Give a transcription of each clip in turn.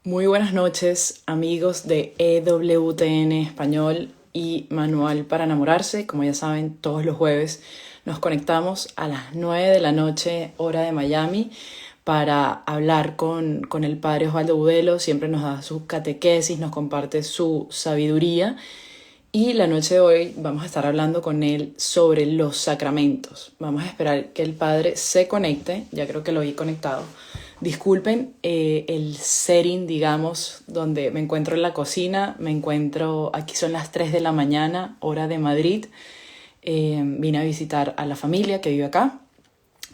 Muy buenas noches, amigos de EWTN Español y Manual para Enamorarse. Como ya saben, todos los jueves nos conectamos a las 9 de la noche, hora de Miami, para hablar con el padre Osvaldo Budelo. Siempre nos da su catequesis, nos comparte su sabiduría. Y la noche de hoy vamos a estar hablando con él sobre los sacramentos. Vamos a esperar que el padre se conecte, ya creo que lo vi conectado. Disculpen el setting, digamos, donde me encuentro en la cocina, aquí son las 3 de la mañana, hora de Madrid. Vine a visitar a la familia que vive acá,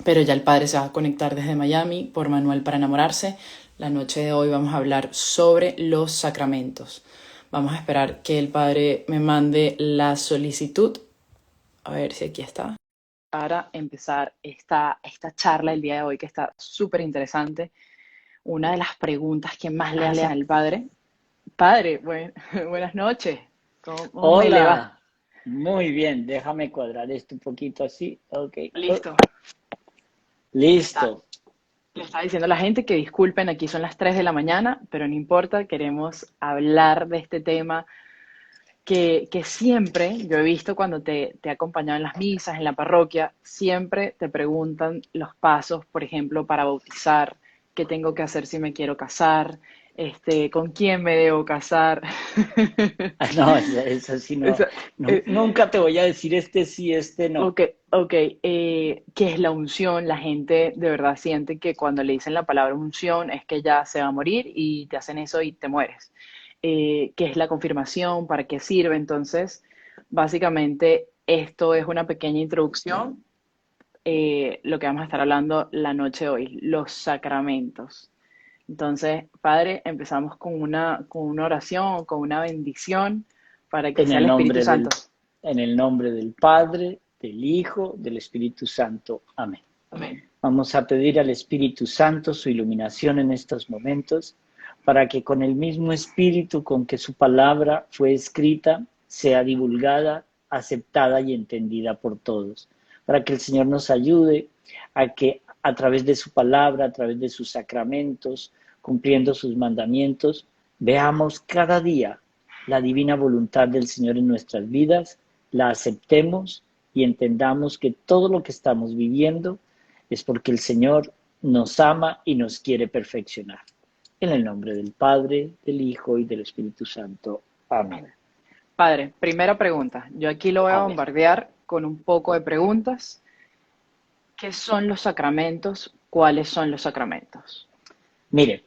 pero ya el padre se va a conectar desde Miami por Manual para Enamorarse. La noche de hoy vamos a hablar sobre los sacramentos. Vamos a esperar que el padre me mande la solicitud. A ver si aquí está. Para empezar esta charla el día de hoy, que está súper interesante, una de las preguntas que más le hacen al padre. Padre, buenas noches. ¿Cómo me le va? Hola, muy bien, déjame cuadrar esto un poquito así. Ok, Listo. listo. Le estaba diciendo a la gente que disculpen, aquí son las 3 de la mañana, pero no importa, queremos hablar de este tema que siempre, yo he visto cuando te he acompañado en las misas, en la parroquia, siempre te preguntan los pasos, por ejemplo, para bautizar, qué tengo que hacer si me quiero casar, con quién me debo casar. Ah, no, eso sí, no, Esa- no, eh, nunca te voy a decir este sí, este no. ok, ok, ¿qué es la unción? La gente de verdad siente que cuando le dicen la palabra unción es que ya se va a morir y te hacen eso y te mueres. ¿Qué es la confirmación? ¿Para qué sirve? Entonces, básicamente esto es una pequeña introducción, lo que vamos a estar hablando la noche de hoy, los sacramentos. Entonces, Padre, empezamos con una oración, con una bendición para que En sea el el Espíritu nombre Santo. del, en el nombre del Padre, del Hijo, del Espíritu Santo. Amén. Amén. Vamos a pedir al Espíritu Santo su iluminación en estos momentos para que con el mismo espíritu con que su palabra fue escrita sea divulgada, aceptada y entendida por todos. Para que el Señor nos ayude a que a través de su palabra, a través de sus sacramentos, cumpliendo sus mandamientos, veamos cada día la divina voluntad del Señor en nuestras vidas, la aceptemos y entendamos que todo lo que estamos viviendo es porque el Señor nos ama y nos quiere perfeccionar. En el nombre del Padre, del Hijo y del Espíritu Santo. Amén. Padre, primera pregunta. Yo aquí lo voy a A ver, bombardear con un poco de preguntas. ¿Qué son los sacramentos? ¿Cuáles son los sacramentos? mire,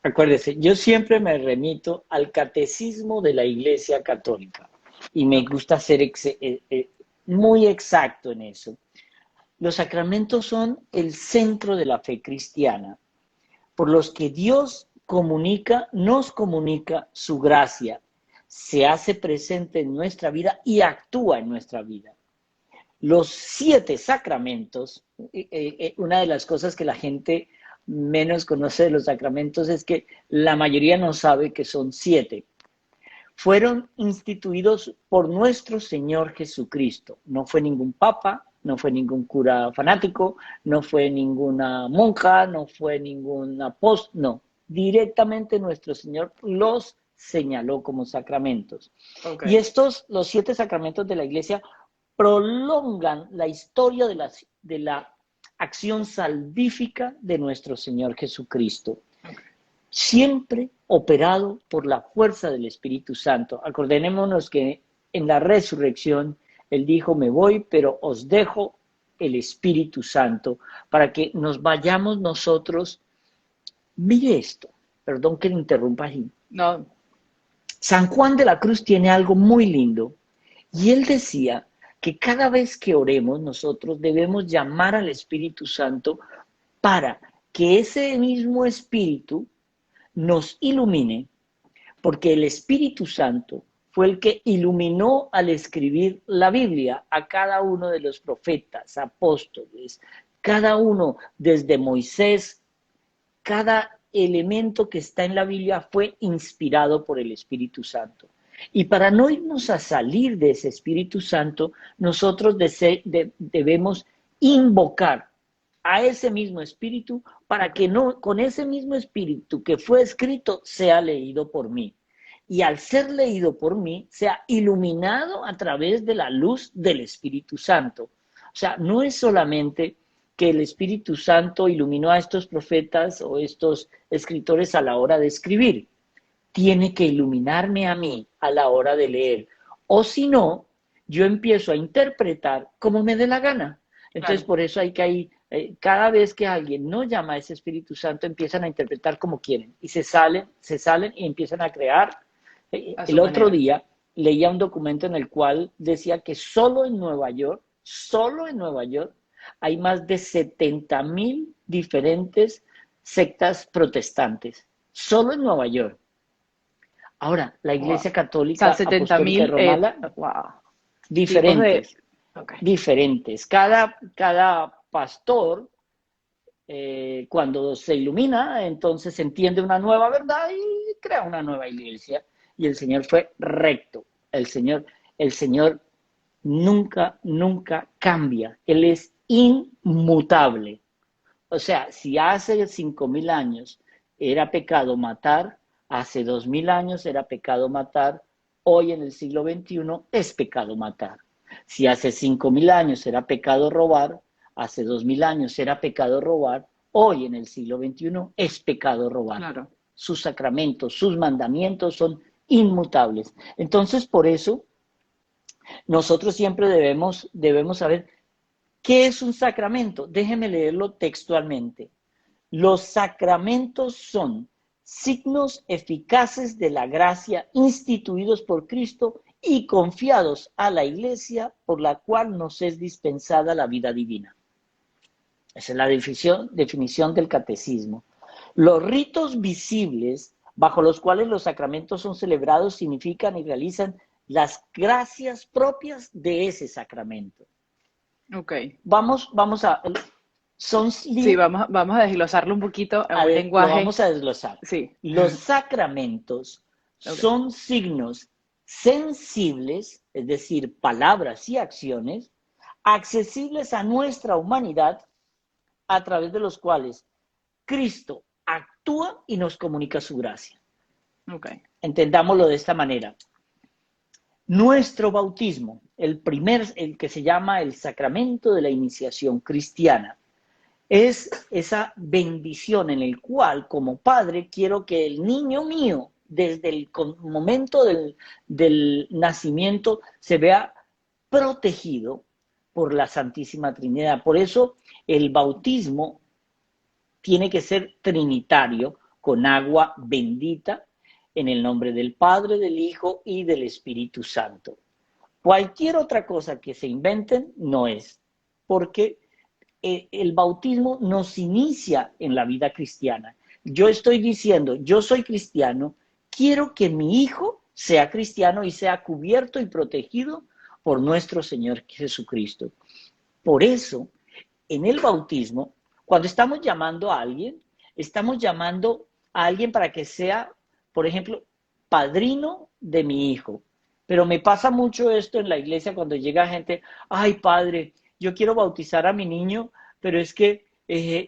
acuérdese, yo siempre me remito al catecismo de la Iglesia Católica y me Ok. gusta ser muy exacto en eso. Los sacramentos son el centro de la fe cristiana, por los que Dios nos comunica su gracia, se hace presente en nuestra vida y actúa en nuestra vida. Los 7 sacramentos, una de las cosas que la gente menos conoce de los sacramentos es que la mayoría no sabe que son 7. Fueron instituidos por nuestro Señor Jesucristo. No fue ningún papa, no fue ningún cura fanático, no fue ninguna monja, no fue ningún apóstol, no. Directamente nuestro Señor los señaló como sacramentos. Ok. Y los 7 sacramentos de la Iglesia, prolongan la historia de la acción salvífica de nuestro Señor Jesucristo, Ok. siempre operado por la fuerza del Espíritu Santo. Acordémonos que en la resurrección Él dijo, me voy, pero os dejo el Espíritu Santo para que nos vayamos nosotros. Mire esto, perdón que le interrumpa allí. No, San Juan de la Cruz tiene algo muy lindo y él decía que cada vez que oremos nosotros debemos llamar al Espíritu Santo para que ese mismo Espíritu nos ilumine, porque el Espíritu Santo fue el que iluminó al escribir la Biblia a cada uno de los profetas, apóstoles, cada uno desde Moisés, cada elemento que está en la Biblia fue inspirado por el Espíritu Santo. Y para no irnos a salir de ese Espíritu Santo, nosotros debemos invocar a ese mismo espíritu para que no, con ese mismo espíritu que fue escrito sea leído por mí. Y al ser leído por mí, sea iluminado a través de la luz del Espíritu Santo. O sea, no es solamente que el Espíritu Santo iluminó a estos profetas o estos escritores a la hora de escribir, tiene que iluminarme a mí a la hora de leer. O si no, yo empiezo a interpretar como me dé la gana. Entonces, Claro, por eso hay que ahí, cada vez que alguien no llama a ese Espíritu Santo, empiezan a interpretar como quieren y se salen y empiezan a crear. a su El otro manera. día leía un documento en el cual decía que solo en Nueva York, hay más de 70,000 diferentes sectas protestantes. Solo en Nueva York. Ahora, la Wow. O Iglesia sea, Católica setenta Apostólica mil Romana, wow, tipos de... diferentes, Ok, diferentes. Cada pastor, cuando se ilumina, entonces entiende una nueva verdad y crea una nueva iglesia. Y el Señor fue recto. El Señor nunca, nunca cambia. Él es inmutable. O sea, si hace 5,000 años era pecado matar, hace 2,000 años era pecado matar, hoy en el siglo XXI es pecado matar. Si hace 5,000 años era pecado robar, hace 2,000 años era pecado robar, hoy en el siglo XXI es pecado robar. claro. Sus sacramentos, sus mandamientos son inmutables. Entonces, por eso, nosotros siempre debemos saber qué es un sacramento. Déjeme leerlo textualmente. Los sacramentos son signos eficaces de la gracia instituidos por Cristo y confiados a la Iglesia por la cual nos es dispensada la vida divina. Esa es la definición del catecismo. Los ritos visibles bajo los cuales los sacramentos son celebrados significan y realizan las gracias propias de ese sacramento. Ok. Vamos a... Son Sí, vamos a desglosarlo un poquito en un lo lenguaje. vamos a desglosar. Sí, Los sacramentos ok. son signos sensibles, es decir, palabras y acciones, accesibles a nuestra humanidad a través de los cuales Cristo actúa y nos comunica su gracia. Ok. Entendámoslo de esta manera. Nuestro bautismo, el que se llama el sacramento de la iniciación cristiana, es esa bendición en el cual, como padre, quiero que el niño mío, desde el momento del nacimiento, se vea protegido por la Santísima Trinidad. Por eso el bautismo tiene que ser trinitario, con agua bendita, en el nombre del Padre, del Hijo y del Espíritu Santo. Cualquier otra cosa que se inventen no es, porque el bautismo nos inicia en la vida cristiana. Yo estoy diciendo, yo soy cristiano, quiero que mi hijo sea cristiano y sea cubierto y protegido por nuestro Señor Jesucristo. Por eso, en el bautismo, cuando estamos llamando a alguien, estamos llamando a alguien para que sea, por ejemplo, padrino de mi hijo. Pero me pasa mucho esto en la iglesia cuando llega gente, ay padre, yo quiero bautizar a mi niño, pero es que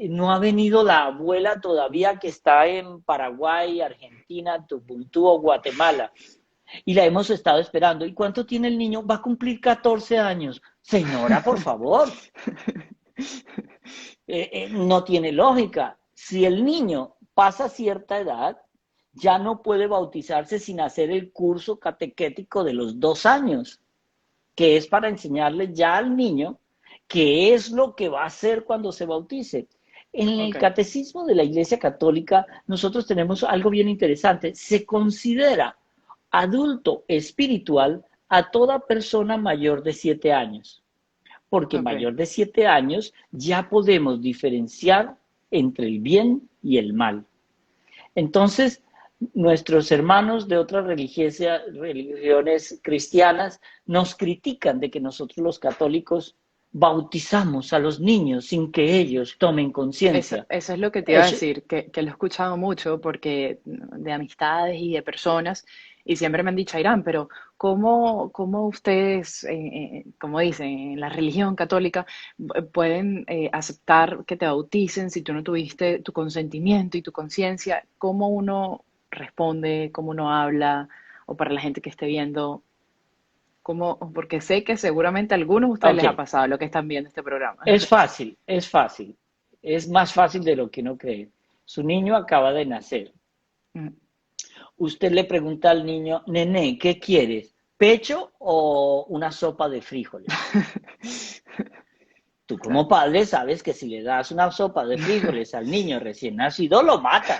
no ha venido la abuela todavía que está en Paraguay, Argentina, Tubuntu o Guatemala. Y la hemos estado esperando. ¿Y cuánto tiene el niño? Va a cumplir 14 años. Señora, por favor, no tiene lógica. Si el niño pasa cierta edad, ya no puede bautizarse sin hacer el curso catequético de los 2 años, que es para enseñarle ya al niño qué es lo que va a hacer cuando se bautice. En el Ok. catecismo de la Iglesia Católica, nosotros tenemos algo bien interesante. Se considera adulto espiritual a toda persona mayor de 7 años, porque Ok. mayor de 7 años ya podemos diferenciar entre el bien y el mal. Entonces, nuestros hermanos de otras religiones cristianas nos critican de que nosotros los católicos bautizamos a los niños sin que ellos tomen conciencia. Eso es lo que te iba a Eso, decir, que lo he escuchado mucho porque de amistades y de personas, y siempre me han dicho, Irán, pero ¿cómo ustedes, como dicen, en la religión católica, pueden aceptar que te bauticen si tú no tuviste tu consentimiento y tu conciencia? ¿Cómo uno responde, cómo uno habla, o para la gente que esté viendo, cómo, porque sé que seguramente a algunos de ustedes Ok, les ha pasado lo que están viendo este programa. es fácil, es fácil. Es más fácil de lo que uno cree. Su niño acaba de nacer. Mm. Usted le pregunta al niño, nene, ¿qué quieres? ¿Pecho o una sopa de frijoles? Tú Claro. como padre sabes que si le das una sopa de frijoles al niño recién nacido, lo matas.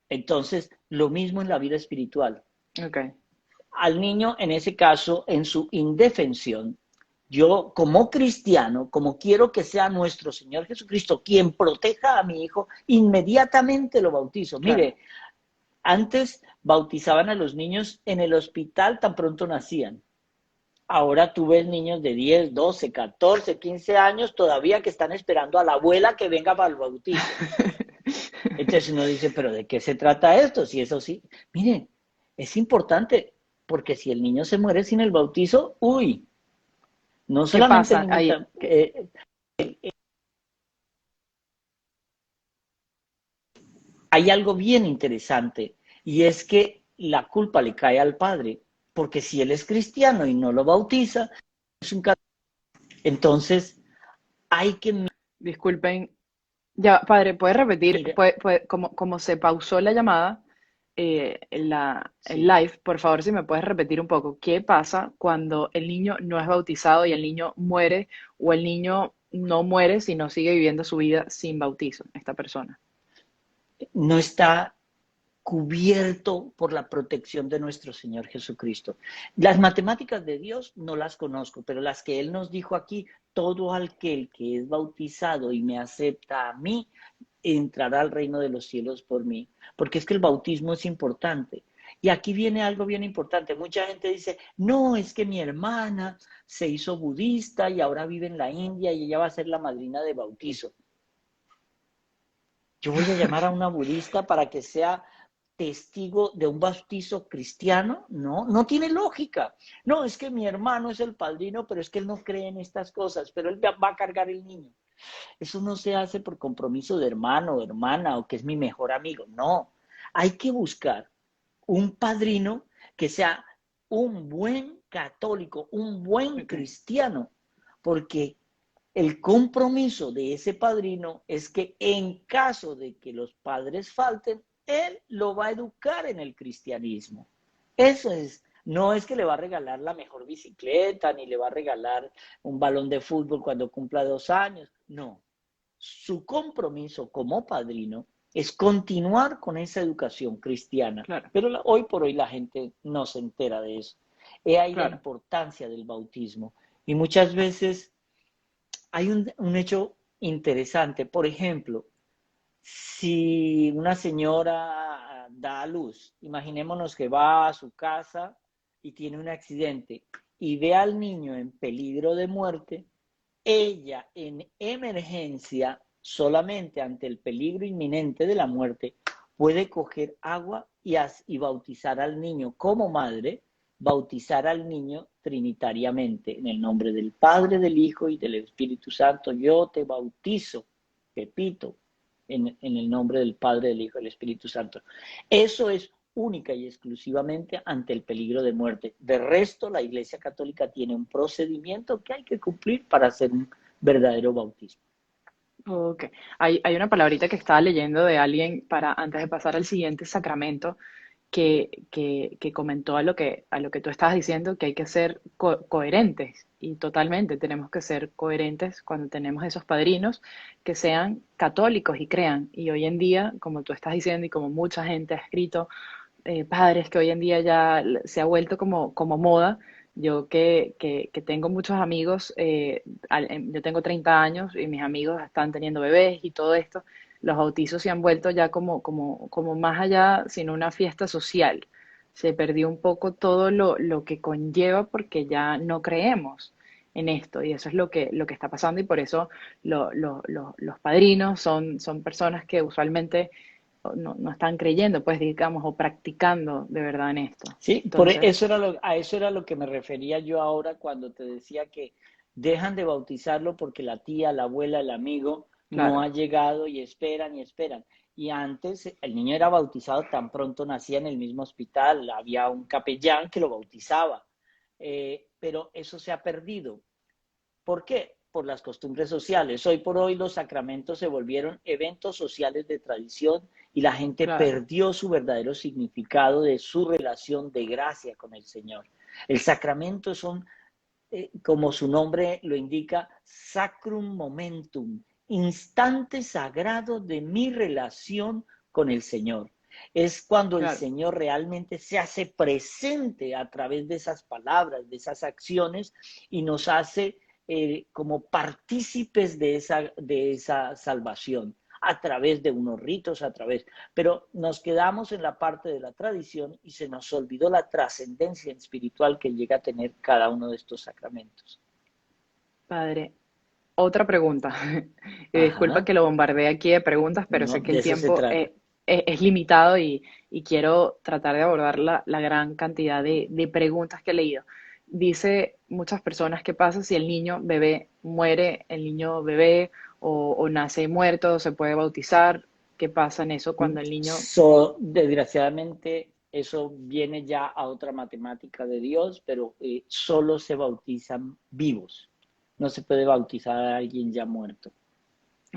Entonces, lo mismo en la vida espiritual. Ok, Al niño, en ese caso, en su indefensión, yo como cristiano, como quiero que sea nuestro Señor Jesucristo quien proteja a mi hijo, inmediatamente lo bautizo. claro. Mire, antes bautizaban a los niños en el hospital tan pronto nacían. Ahora tú ves niños de 10, 12, 14, 15 años todavía que están esperando a la abuela que venga para el bautizo. Entonces uno dice, pero ¿de qué se trata esto? Si eso sí, miren, es importante porque si el niño se muere sin el bautizo, uy, no ¿Qué solamente el pasa niño, ahí? hay algo bien interesante y es que la culpa le cae al padre, porque si él es cristiano y no lo bautiza, es un entonces hay que Disculpen. Ya, padre, ¿puedes repetir? mirar, Como se pausó la llamada, el sí. live, por favor, si me puedes repetir un poco, ¿qué pasa cuando el niño no es bautizado y el niño muere o el niño no muere sino sigue viviendo su vida sin bautizo, esta persona? No está cubierto por la protección de nuestro Señor Jesucristo. Las matemáticas de Dios no las conozco, pero las que Él nos dijo aquí, todo aquel que es bautizado y me acepta a mí, entrará al reino de los cielos por mí. Porque es que el bautismo es importante. Y aquí viene algo bien importante. Mucha gente dice, no, es que mi hermana se hizo budista y ahora vive en la India y ella va a ser la madrina de bautizo. Yo voy a llamar a una budista para que sea testigo de un bautizo cristiano. No, no tiene lógica. No, es que mi hermano es el padrino, pero es que él no cree en estas cosas, pero él va a cargar el niño. Eso no se hace por compromiso de hermano o hermana o que es mi mejor amigo. No, hay que buscar un padrino que sea un buen católico, un buen Ok, cristiano, porque el compromiso de ese padrino es que en caso de que los padres falten, él lo va a educar en el cristianismo. Eso es, no es que le va a regalar la mejor bicicleta, ni le va a regalar un balón de fútbol cuando cumpla 2 años. No, su compromiso como padrino es continuar con esa educación cristiana. claro, Pero hoy por hoy la gente no se entera de eso. He ahí la claro. importancia del bautismo. Y muchas veces hay un hecho interesante. Por ejemplo, si una señora da a luz, imaginémonos que va a su casa y tiene un accidente y ve al niño en peligro de muerte, ella en emergencia, solamente ante el peligro inminente de la muerte, puede coger agua y bautizar al niño como madre, bautizar al niño trinitariamente, en el nombre del Padre, del Hijo y del Espíritu Santo. Yo te bautizo, repito, en el nombre del Padre, del Hijo y del Espíritu Santo. Eso es única y exclusivamente ante el peligro de muerte. De resto, la Iglesia Católica tiene un procedimiento que hay que cumplir para hacer un verdadero bautismo. Ok. Hay una palabrita que estaba leyendo de alguien para antes de pasar al siguiente sacramento que comentó a lo que tú estabas diciendo, que hay que ser coherentes y totalmente tenemos que ser coherentes cuando tenemos esos padrinos que sean católicos y crean. Y hoy en día, como tú estás diciendo y como mucha gente ha escrito, padres que hoy en día ya se ha vuelto como moda. Yo que tengo muchos amigos, yo tengo 30 años y mis amigos están teniendo bebés y todo esto, los bautizos se han vuelto ya como más allá, sino una fiesta social. Se perdió un poco todo lo que conlleva porque ya no creemos en esto y eso es lo que está pasando y por eso los padrinos son personas que usualmente no están creyendo, pues digamos, o practicando de verdad en esto. Sí, Entonces, a eso era lo que me refería yo ahora cuando te decía que dejan de bautizarlo porque la tía, la abuela, el amigo no claro, ha llegado y esperan y esperan. Y antes el niño era bautizado tan pronto nacía en el mismo hospital, había un capellán que lo bautizaba. Pero eso se ha perdido. ¿Por qué? Por las costumbres sociales. Hoy por hoy los sacramentos se volvieron eventos sociales de tradición y la gente claro, perdió su verdadero significado de su relación de gracia con el Señor. El sacramento son, como su nombre lo indica, sacrum momentum, instante sagrado de mi relación con el Señor. Es cuando el claro. Señor realmente se hace presente a través de esas palabras, de esas acciones y nos hace como partícipes de esa salvación a través de unos ritos, pero nos quedamos en la parte de la tradición y se nos olvidó la trascendencia espiritual que llega a tener cada uno de estos sacramentos. Padre, otra pregunta. Y disculpa Ajá, que lo bombardee aquí de preguntas, pero no, sé que de el eso se tiempo trata. es limitado y quiero tratar de abordar la gran cantidad de preguntas que he leído. Dice muchas personas, ¿qué pasa si el niño bebé muere, el niño bebé o nace muerto, se puede bautizar? ¿Qué pasa en eso cuando el niño... Desgraciadamente, eso viene ya a otra matemática de Dios, pero solo se bautizan vivos. No se puede bautizar a alguien ya muerto.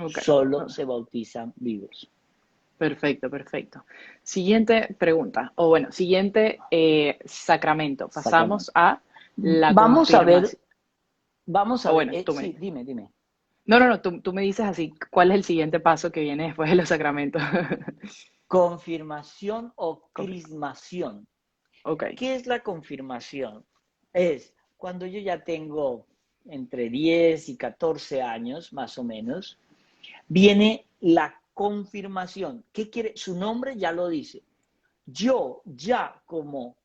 Ok, Solo ok. se bautizan vivos. Perfecto, perfecto. Siguiente pregunta, o bueno, siguiente sacramento. Pasamos Sacramento. a la Vamos a ver, confirmación. vamos a O ver, bueno, tú me sí, dices. dime, dime. No, tú me dices así, ¿cuál es el siguiente paso que viene después de los sacramentos? Confirmación o Confirma. crismación. Ok, ¿Qué es la confirmación? Es cuando yo ya tengo entre 10 y 14 años, más o menos, viene la confirmación. ¿Qué quiere? Su nombre ya lo dice. Yo ya como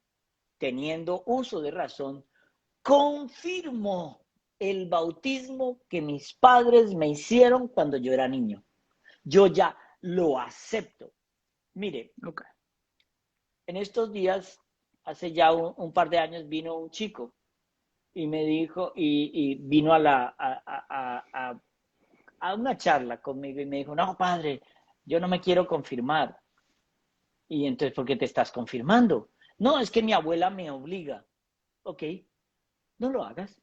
teniendo uso de razón, confirmo el bautismo que mis padres me hicieron cuando yo era niño. Yo ya lo acepto. Mire, ok. en estos días, hace ya un par de años, vino un chico y me dijo, y vino a una charla conmigo y me dijo, no, padre, yo no me quiero confirmar. Y entonces, ¿por qué te estás confirmando? No, es que mi abuela me obliga. Ok, no lo hagas.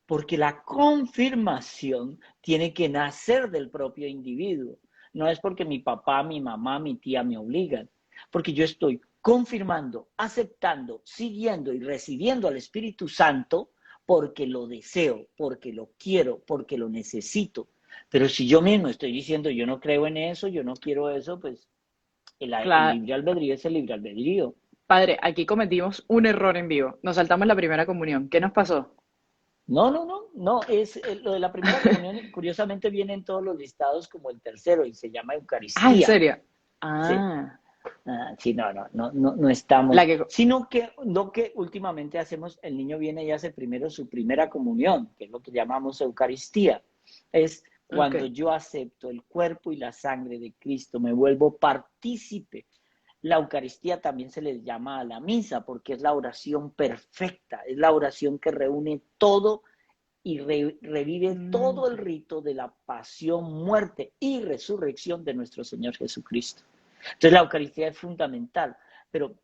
Porque la confirmación tiene que nacer del propio individuo. No es porque mi papá, mi mamá, mi tía me obligan. Porque yo estoy confirmando, aceptando, siguiendo y recibiendo al Espíritu Santo porque lo deseo, porque lo quiero, porque lo necesito. Pero si yo mismo estoy diciendo yo no creo en eso, yo no quiero eso, pues el Claro. libre albedrío es el libre albedrío. Padre, aquí cometimos un error en vivo. Nos saltamos la primera comunión. ¿Qué nos pasó? No, es lo de la primera comunión, curiosamente viene en todos los listados como el tercero y se llama Ah, ¿en Eucaristía. serio? Sí, Ah, sí, no la estamos, que... sino que lo que últimamente hacemos, el niño viene y hace primero su primera comunión, que es lo que llamamos Eucaristía. Es Ok. cuando yo acepto el cuerpo y la sangre de Cristo, me vuelvo partícipe. La Eucaristía también se les llama a la misa porque es la oración perfecta, es la oración que reúne todo y revive todo el Mm, rito de la pasión, muerte y resurrección de nuestro Señor Jesucristo. Entonces la Eucaristía es fundamental, pero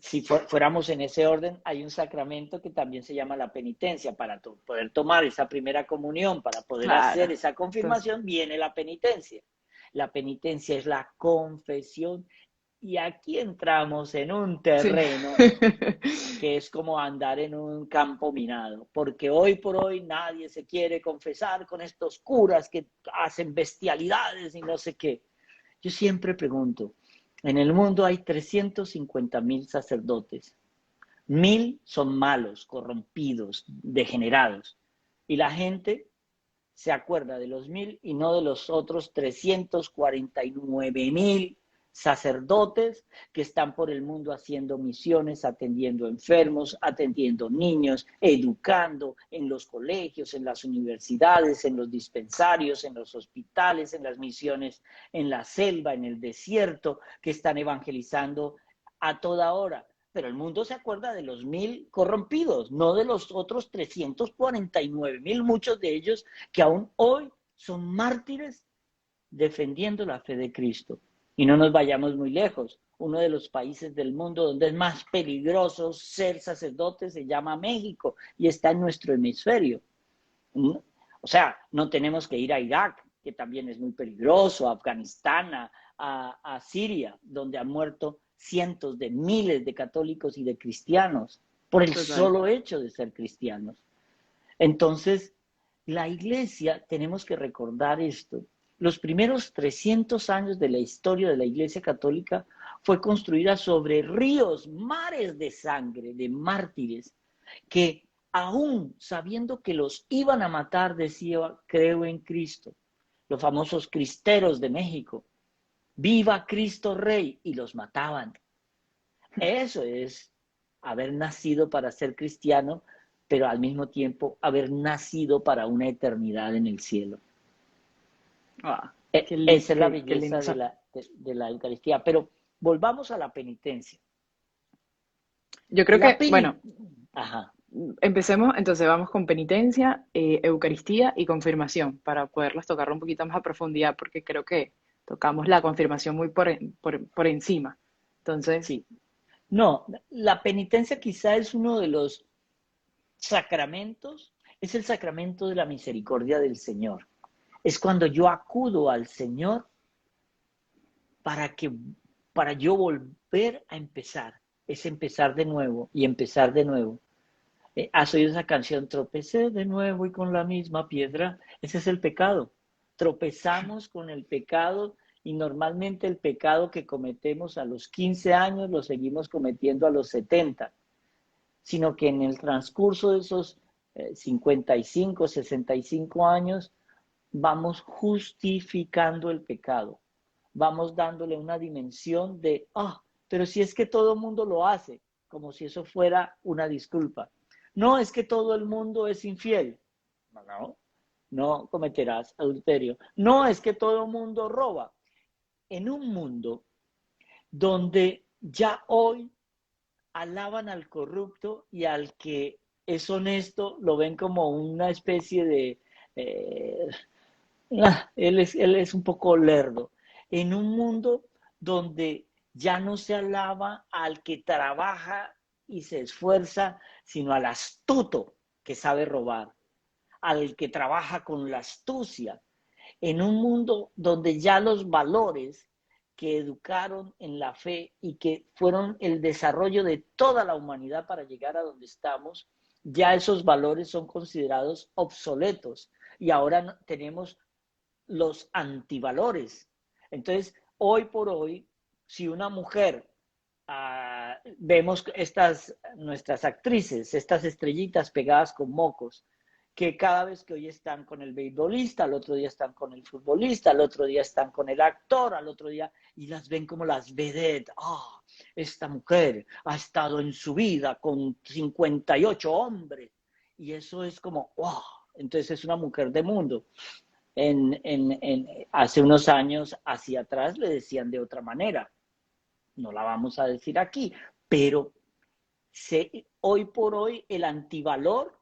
si fuéramos en ese orden, hay un sacramento que también se llama la penitencia. Para poder tomar esa primera comunión, para poder hacer claro. esa Entonces, confirmación, viene la penitencia. La penitencia es la confesión y aquí entramos en un sí. terreno que es como andar en un campo minado, porque hoy por hoy nadie se quiere confesar con estos curas que hacen bestialidades y no sé qué. Yo siempre pregunto, en el mundo hay 350.000 sacerdotes, 1.000 son malos, corrompidos, degenerados, y la gente se acuerda de los 1.000 y no de los otros 349.000 sacerdotes que están por el mundo haciendo misiones, atendiendo enfermos, atendiendo niños, educando en los colegios, en las universidades, en los dispensarios, en los hospitales, en las misiones en la selva, en el desierto, que están evangelizando a toda hora. Pero el mundo se acuerda de los 1,000 corrompidos, no de los otros 349,000, muchos de ellos que aún hoy son mártires defendiendo la fe de Cristo. Y no nos vayamos muy lejos. Uno de los países del mundo donde es más peligroso ser sacerdote se llama México y está en nuestro hemisferio. O sea, no tenemos que ir a Irak, que también es muy peligroso, a Afganistán, a Siria, donde han muerto cientos de miles de católicos y de cristianos por el Total. solo hecho de ser cristianos. Entonces, la iglesia, tenemos que recordar esto. Los primeros 300 años de la historia de la Iglesia Católica fue construida sobre ríos, mares de sangre, de mártires, que aún sabiendo que los iban a matar, decía, creo en Cristo. Los famosos cristeros de México, viva Cristo Rey, y los mataban. Eso es haber nacido para ser cristiano, pero al mismo tiempo haber nacido para una eternidad en el cielo. Ah, Esa es la qué lindo. belleza de la Eucaristía. Pero volvamos a la penitencia. Yo creo La que, peni... bueno, Ajá. empecemos, entonces vamos con penitencia, Eucaristía y confirmación, para poderlas tocar un poquito más a profundidad, porque creo que tocamos la confirmación muy por encima. Entonces, Sí. No, la penitencia quizá es uno de los sacramentos, es el sacramento de la misericordia del Señor. Es cuando yo acudo al Señor para yo volver a empezar. Es empezar de nuevo y empezar de nuevo. ¿Has oído esa canción? Tropecé de nuevo y con la misma piedra. Ese es el pecado. Tropezamos con el pecado y normalmente el pecado que cometemos a los 15 años lo seguimos cometiendo a los 70, sino que en el transcurso de esos 55, 65 años vamos justificando el pecado. Vamos dándole una dimensión de, pero si es que todo el mundo lo hace, como si eso fuera una disculpa. No, es que todo el mundo es infiel. No, no cometerás adulterio. No, es que todo el mundo roba. En un mundo donde ya hoy alaban al corrupto y al que es honesto lo ven como una especie de... él es un poco lerdo. En un mundo donde ya no se alaba al que trabaja y se esfuerza, sino al astuto que sabe robar, al que trabaja con la astucia. En un mundo donde ya los valores que educaron en la fe y que fueron el desarrollo de toda la humanidad para llegar a donde estamos, ya esos valores son considerados obsoletos y ahora tenemos los antivalores. Entonces, hoy por hoy, si una mujer, vemos nuestras actrices, estas estrellitas pegadas con mocos, que cada vez que hoy están con el beisbolista, al otro día están con el futbolista, al otro día están con el actor, al otro día, y las ven como las vedettes. Esta mujer ha estado en su vida con 58 hombres, y eso es como, wow, entonces es una mujer de mundo. Hace unos años hacia atrás le decían de otra manera, no la vamos a decir aquí, pero hoy por hoy el antivalor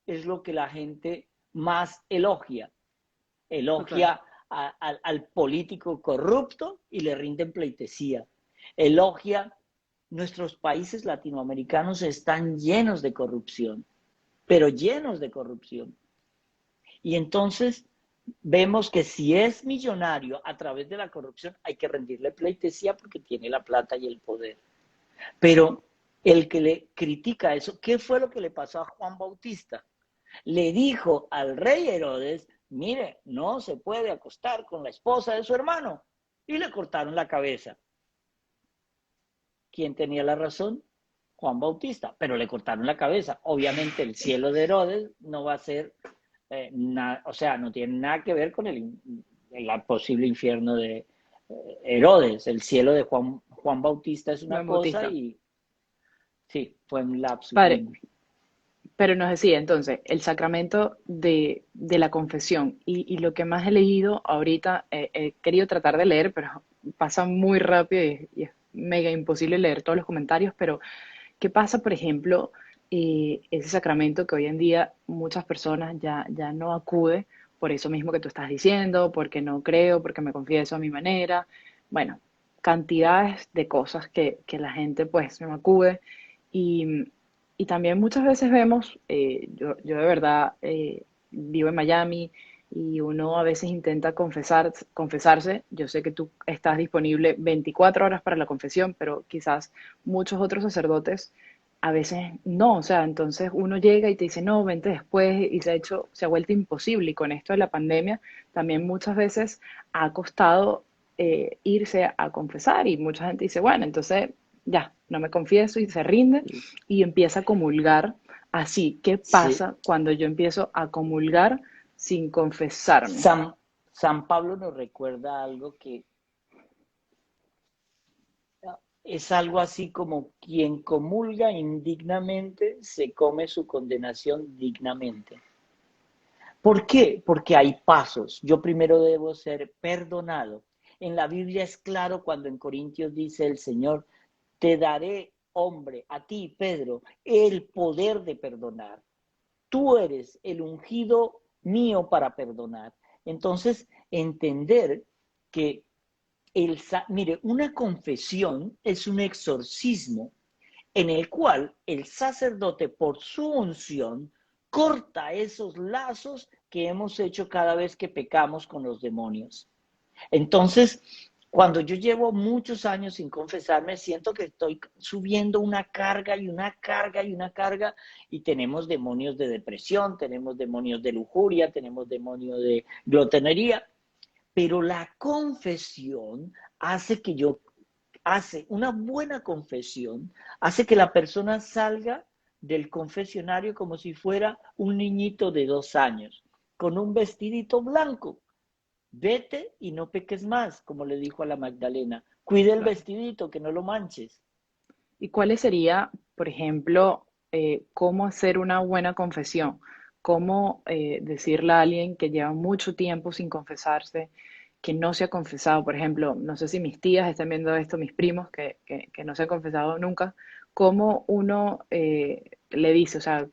es lo que la gente más elogia. total. Elogia al político corrupto y le rinden pleitesía. Elogia, nuestros países latinoamericanos están llenos de corrupción, pero llenos de corrupción. Y entonces vemos que si es millonario a través de la corrupción, hay que rendirle pleitesía porque tiene la plata y el poder. Pero el que le critica eso, ¿qué fue lo que le pasó a Juan Bautista? Le dijo al rey Herodes, mire, no se puede acostar con la esposa de su hermano. Y le cortaron la cabeza. ¿Quién tenía la razón? Juan Bautista, pero le cortaron la cabeza. Obviamente el cielo de Herodes no va a ser, o sea, no tiene nada que ver con el posible infierno de Herodes, el cielo de Juan Bautista es una Juan cosa Bautista. y sí, fue un lapsus Padre, lingüi. pero nos decía entonces, el sacramento de la confesión y lo que más he leído ahorita, he querido tratar de leer, pero pasa muy rápido y es mega imposible leer todos los comentarios, pero ¿qué pasa, por ejemplo, ese sacramento que hoy en día muchas personas ya no acude por eso mismo que tú estás diciendo, porque no creo, porque me confieso a mi manera? Bueno, cantidades de cosas que la gente pues no acude y, y también muchas veces vemos, yo de verdad vivo en Miami y uno a veces intenta confesarse. Yo sé que tú estás disponible 24 horas para la confesión, pero quizás muchos otros sacerdotes a veces no, o sea, entonces uno llega y te dice, no, vente después y se ha vuelto imposible. Y con esto de la pandemia también muchas veces ha costado irse a confesar y mucha gente dice, bueno, entonces ya, no me confieso y se rinde y empieza a comulgar así. ¿Qué Sí. pasa cuando yo empiezo a comulgar sin confesarme? San, San Pablo nos recuerda algo que es algo así como quien comulga indignamente se come su condenación dignamente. ¿Por qué? Porque hay pasos. Yo primero debo ser perdonado. En la Biblia es claro cuando en Corintios dice el Señor, te daré, hombre, a ti, Pedro, el poder de perdonar. Tú eres el ungido mío para perdonar. Entonces, entender que mire, una confesión es un exorcismo en el cual el sacerdote, por su unción, corta esos lazos que hemos hecho cada vez que pecamos con los demonios. Entonces, cuando yo llevo muchos años sin confesarme, siento que estoy subiendo una carga y una carga y una carga y tenemos demonios de depresión, tenemos demonios de lujuria, tenemos demonios de glotonería, pero la confesión hace que yo, hace una buena confesión, hace que la persona salga del confesionario como si fuera un niñito de 2 años, con un vestidito blanco. Vete y no peques más, como le dijo a la Magdalena. Cuide el Claro. vestidito, que no lo manches. ¿Y cuáles sería, por ejemplo, cómo hacer una buena confesión? ¿Cómo decirle a alguien que lleva mucho tiempo sin confesarse, que no se ha confesado? Por ejemplo, no sé si mis tías están viendo esto, mis primos que no se han confesado nunca. ¿Cómo uno le dice, o sea,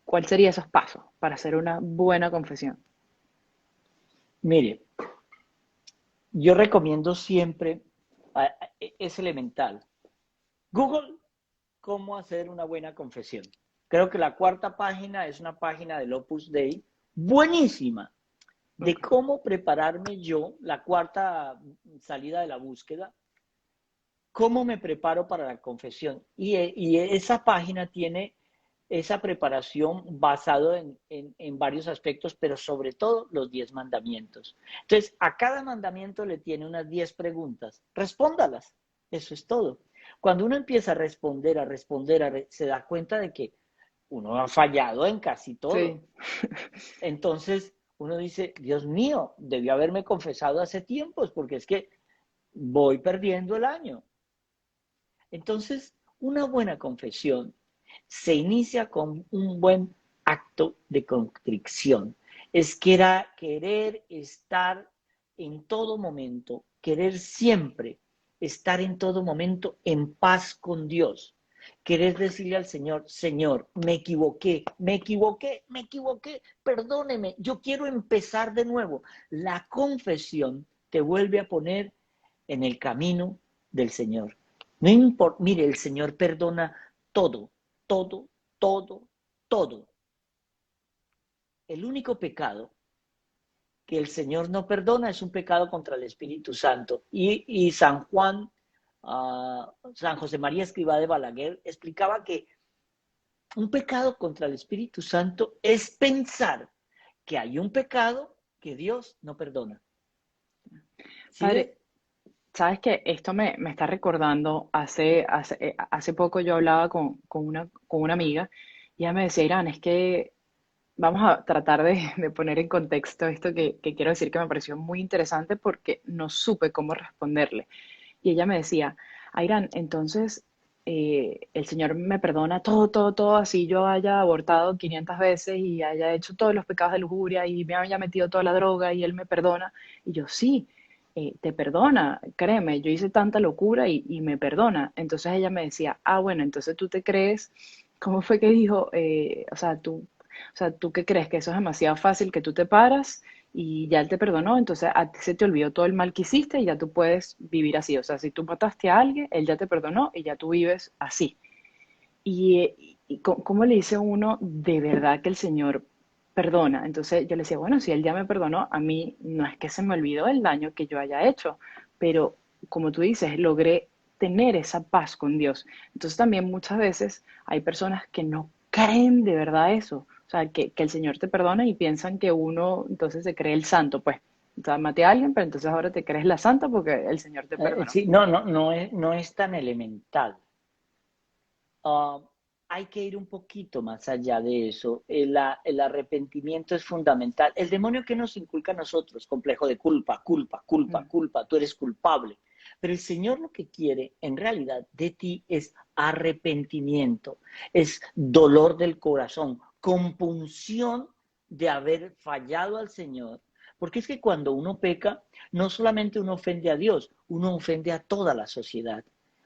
cuál serían esos pasos para hacer una buena confesión? Mire, yo recomiendo siempre, es elemental. Google, cómo hacer una buena confesión. Creo que la cuarta página es una página del Opus Dei buenísima de Ok. cómo prepararme yo, la cuarta salida de la búsqueda, cómo me preparo para la confesión. Y esa página tiene esa preparación basado en varios aspectos, pero sobre todo los 10 mandamientos. Entonces, a cada mandamiento le tiene unas 10 preguntas. Respóndalas. Eso es todo. Cuando uno empieza a responder, se da cuenta de que uno ha fallado en casi todo. Sí. Entonces, uno dice, Dios mío, debió haberme confesado hace tiempos, porque es que voy perdiendo el año. Entonces, una buena confesión se inicia con un buen acto de contrición. Es querer estar en todo momento, querer siempre estar en todo momento en paz con Dios. Querer decirle al Señor, Señor, me equivoqué, me equivoqué, me equivoqué, perdóneme, yo quiero empezar de nuevo. La confesión te vuelve a poner en el camino del Señor. No importa, mire, el Señor perdona todo, todo, todo, todo. El único pecado que el Señor no perdona es un pecado contra el Espíritu Santo. Y San Juan, San José María Escrivá de Balaguer explicaba que un pecado contra el Espíritu Santo es pensar que hay un pecado que Dios no perdona. ¿Sí Padre, ve? sabes que esto me está recordando, hace poco yo hablaba con una amiga y ella me decía, Irán, es que vamos a tratar de poner en contexto esto que quiero decir que me pareció muy interesante porque no supe cómo responderle. Y ella me decía, Airan, entonces el Señor me perdona todo, todo, todo, así yo haya abortado 500 veces y haya hecho todos los pecados de lujuria y me haya metido toda la droga y Él me perdona. Y yo, sí, te perdona, créeme, yo hice tanta locura y me perdona. Entonces ella me decía, ah, bueno, entonces tú te crees, ¿cómo fue que dijo? ¿Tú qué crees? Que eso es demasiado fácil, que tú te paras y ya él te perdonó, entonces a ti se te olvidó todo el mal que hiciste y ya tú puedes vivir así. O sea, si tú mataste a alguien, él ya te perdonó y ya tú vives así. ¿Cómo le dice uno de verdad que el Señor perdona? Entonces yo le decía, bueno, si él ya me perdonó, a mí no es que se me olvidó el daño que yo haya hecho, pero como tú dices, logré tener esa paz con Dios. Entonces también muchas veces hay personas que no creen de verdad eso. O sea, que el Señor te perdona y piensan que uno entonces se cree el santo, pues. O sea, maté a alguien, pero entonces ahora te crees la santa porque el Señor te perdonó. Sí, no, no, no es tan elemental. Ah, hay que ir un poquito más allá de eso. El arrepentimiento es fundamental. El demonio que nos inculca a nosotros, complejo de culpa, culpa, culpa, Mm, culpa, tú eres culpable. Pero el Señor lo que quiere en realidad de ti es arrepentimiento, es dolor del corazón, compunción de haber fallado al Señor. Porque es que cuando uno peca, no solamente uno ofende a Dios, uno ofende a toda la sociedad.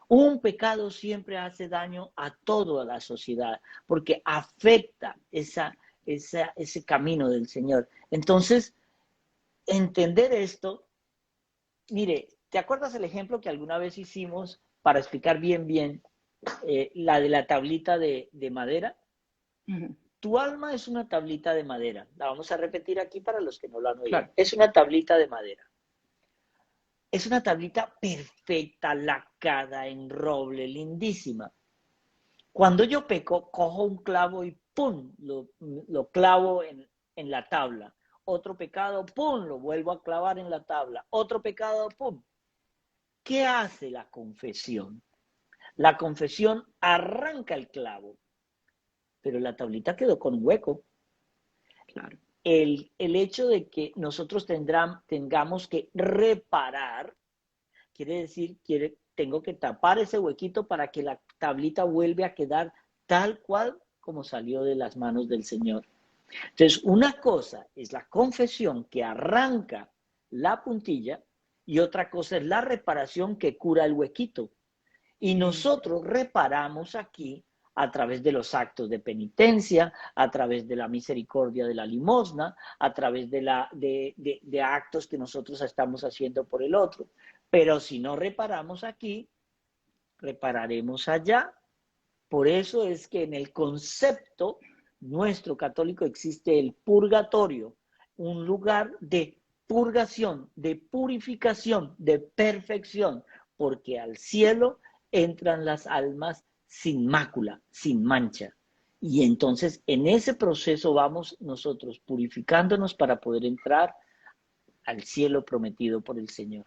Un pecado siempre hace daño a toda la sociedad porque afecta ese camino del Señor. Entonces, entender esto, mire, ¿te acuerdas el ejemplo que alguna vez hicimos para explicar bien la de la tablita de madera? ujú, Tu alma es una tablita de madera. La vamos a repetir aquí para los que no lo han oído. claro. Es una tablita de madera. Es una tablita perfecta, lacada en roble, lindísima. Cuando yo peco, cojo un clavo y ¡pum! Lo clavo en la tabla. Otro pecado, ¡pum! Lo vuelvo a clavar en la tabla. Otro pecado, ¡pum! ¿Qué hace la confesión? La confesión arranca el clavo, pero la tablita quedó con un hueco. Claro. El hecho de que nosotros tengamos que reparar, quiere decir, tengo que tapar ese huequito para que la tablita vuelva a quedar tal cual como salió de las manos del Señor. Entonces, una cosa es la confesión que arranca la puntilla y otra cosa es la reparación que cura el huequito. Y Mm, nosotros reparamos aquí a través de los actos de penitencia, a través de la misericordia de la limosna, a través de actos que nosotros estamos haciendo por el otro. Pero si no reparamos aquí, repararemos allá. Por eso es que en el concepto nuestro católico existe el purgatorio, un lugar de purgación, de purificación, de perfección, porque al cielo entran las almas sin mácula, sin mancha. Y entonces en ese proceso vamos nosotros purificándonos para poder entrar al cielo prometido por el Señor.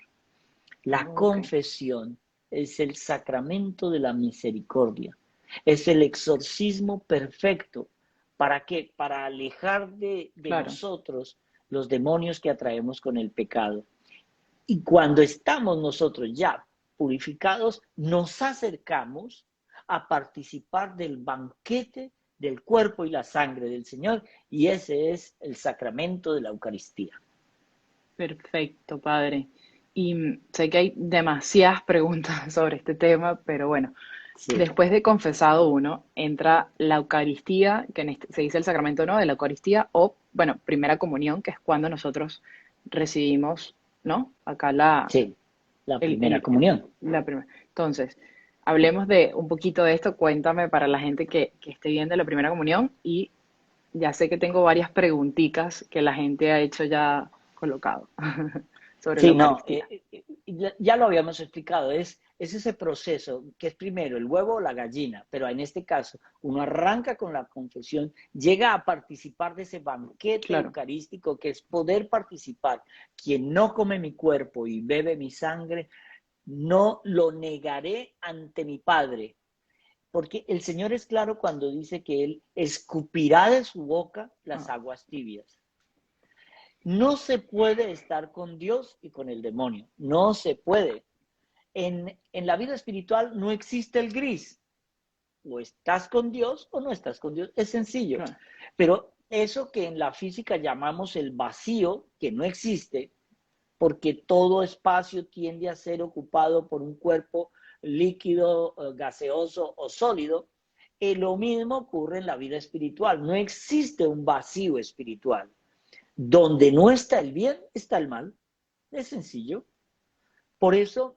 La ok, confesión es el sacramento de la misericordia, es el exorcismo perfecto. ¿Para qué? Para alejar de claro. nosotros los demonios que atraemos con el pecado. Y cuando estamos nosotros ya purificados, nos acercamos a participar del banquete del cuerpo y la sangre del Señor, y ese es el sacramento de la Eucaristía. Perfecto, padre. Y sé que hay demasiadas preguntas sobre este tema, pero bueno, Sí, después de confesado uno, entra la Eucaristía, que se dice el sacramento, ¿no? De la Eucaristía, o, bueno, primera comunión, que es cuando nosotros recibimos, ¿no? Acá sí, la el, primera el- comunión. la primera. Entonces, hablemos de un poquito de esto. Cuéntame para la gente que esté viendo la primera comunión y ya sé que tengo varias preguntitas que la gente ha hecho ya colocado sobre la Sí, no, Eucaristía. ya lo habíamos explicado, es ese proceso que es primero el huevo o la gallina, pero en este caso uno arranca con la confesión, llega a participar de ese banquete Claro, eucarístico que es poder participar. Quien no come mi cuerpo y bebe mi sangre, no lo negaré ante mi Padre. porque el Señor es claro cuando dice que Él escupirá de su boca las Ah, aguas tibias. No se puede estar con Dios y con el demonio, no se puede. En la vida espiritual no existe el gris, o estás con Dios o no estás con Dios, es sencillo. claro, Pero eso que en la física llamamos el vacío, que no existe, porque todo espacio tiende a ser ocupado por un cuerpo líquido, gaseoso o sólido, lo mismo ocurre en la vida espiritual. No existe un vacío espiritual. Donde no está el bien, está el mal. Es sencillo. Por eso,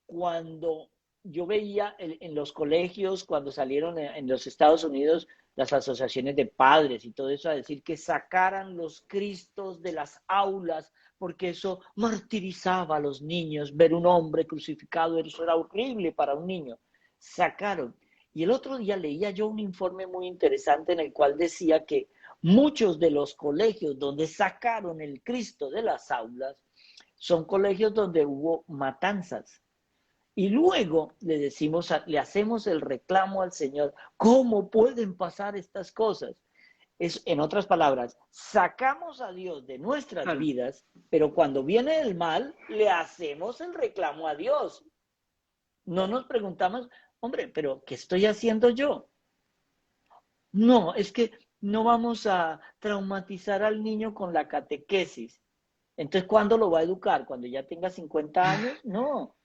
cuando yo veía en los colegios, cuando salieron en los Estados Unidos las asociaciones de padres y todo eso, a decir que sacaran los cristos de las aulas, porque eso martirizaba a los niños, ver un hombre crucificado, eso era horrible para un niño. Sacaron. Y el otro día leía yo un informe muy interesante en el cual decía que muchos de los colegios donde sacaron el Cristo de las aulas son colegios donde hubo matanzas. Y luego le decimos, le hacemos el reclamo al Señor, ¿cómo pueden pasar estas cosas? Es, en otras palabras, sacamos a Dios de nuestras claro. vidas, pero cuando viene el mal, le hacemos el reclamo a Dios. No nos preguntamos, hombre, pero ¿qué estoy haciendo yo? No, es que no vamos a traumatizar al niño con la catequesis. Entonces, ¿cuándo lo va a educar? ¿Cuando ya tenga 50 años? No.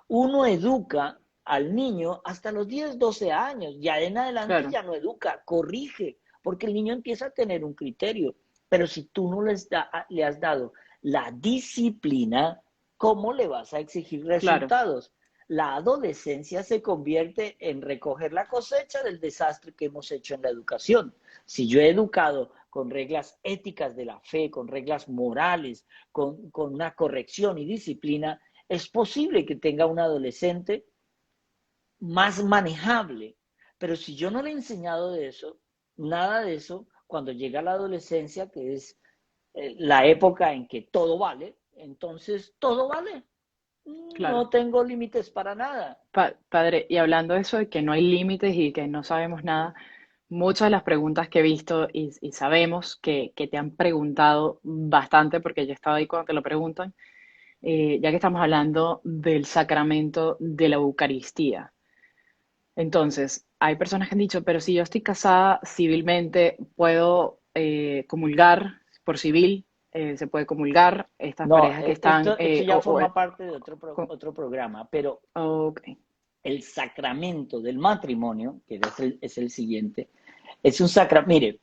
Uno educa al niño hasta los 10, 12 años. Ya en adelante Claro, ya no educa, corrige, porque el niño empieza a tener un criterio. Pero si tú no le has dado la disciplina, ¿cómo le vas a exigir claro, resultados? La adolescencia se convierte en recoger la cosecha del desastre que hemos hecho en la educación. Si yo he educado con reglas éticas de la fe, con reglas morales, con una corrección y disciplina, es posible que tenga un adolescente más manejable. Pero si yo no le he enseñado de eso, nada de eso, cuando llega la adolescencia, que es la época en que todo vale, entonces todo vale. claro. No tengo límites para nada. Padre, y hablando de eso de que no hay límites y que no sabemos nada, muchas de las preguntas que he visto y sabemos que te han preguntado bastante, porque yo estaba ahí cuando te lo preguntan, ya que estamos hablando del sacramento de la Eucaristía. Entonces, hay personas que han dicho, pero si yo estoy casada civilmente, ¿puedo comulgar por civil? ¿Se puede comulgar? Estas No, parejas que están... esto ya forma parte de otro programa, pero ok, el sacramento del matrimonio, que es el siguiente, es un sacramento. Mire,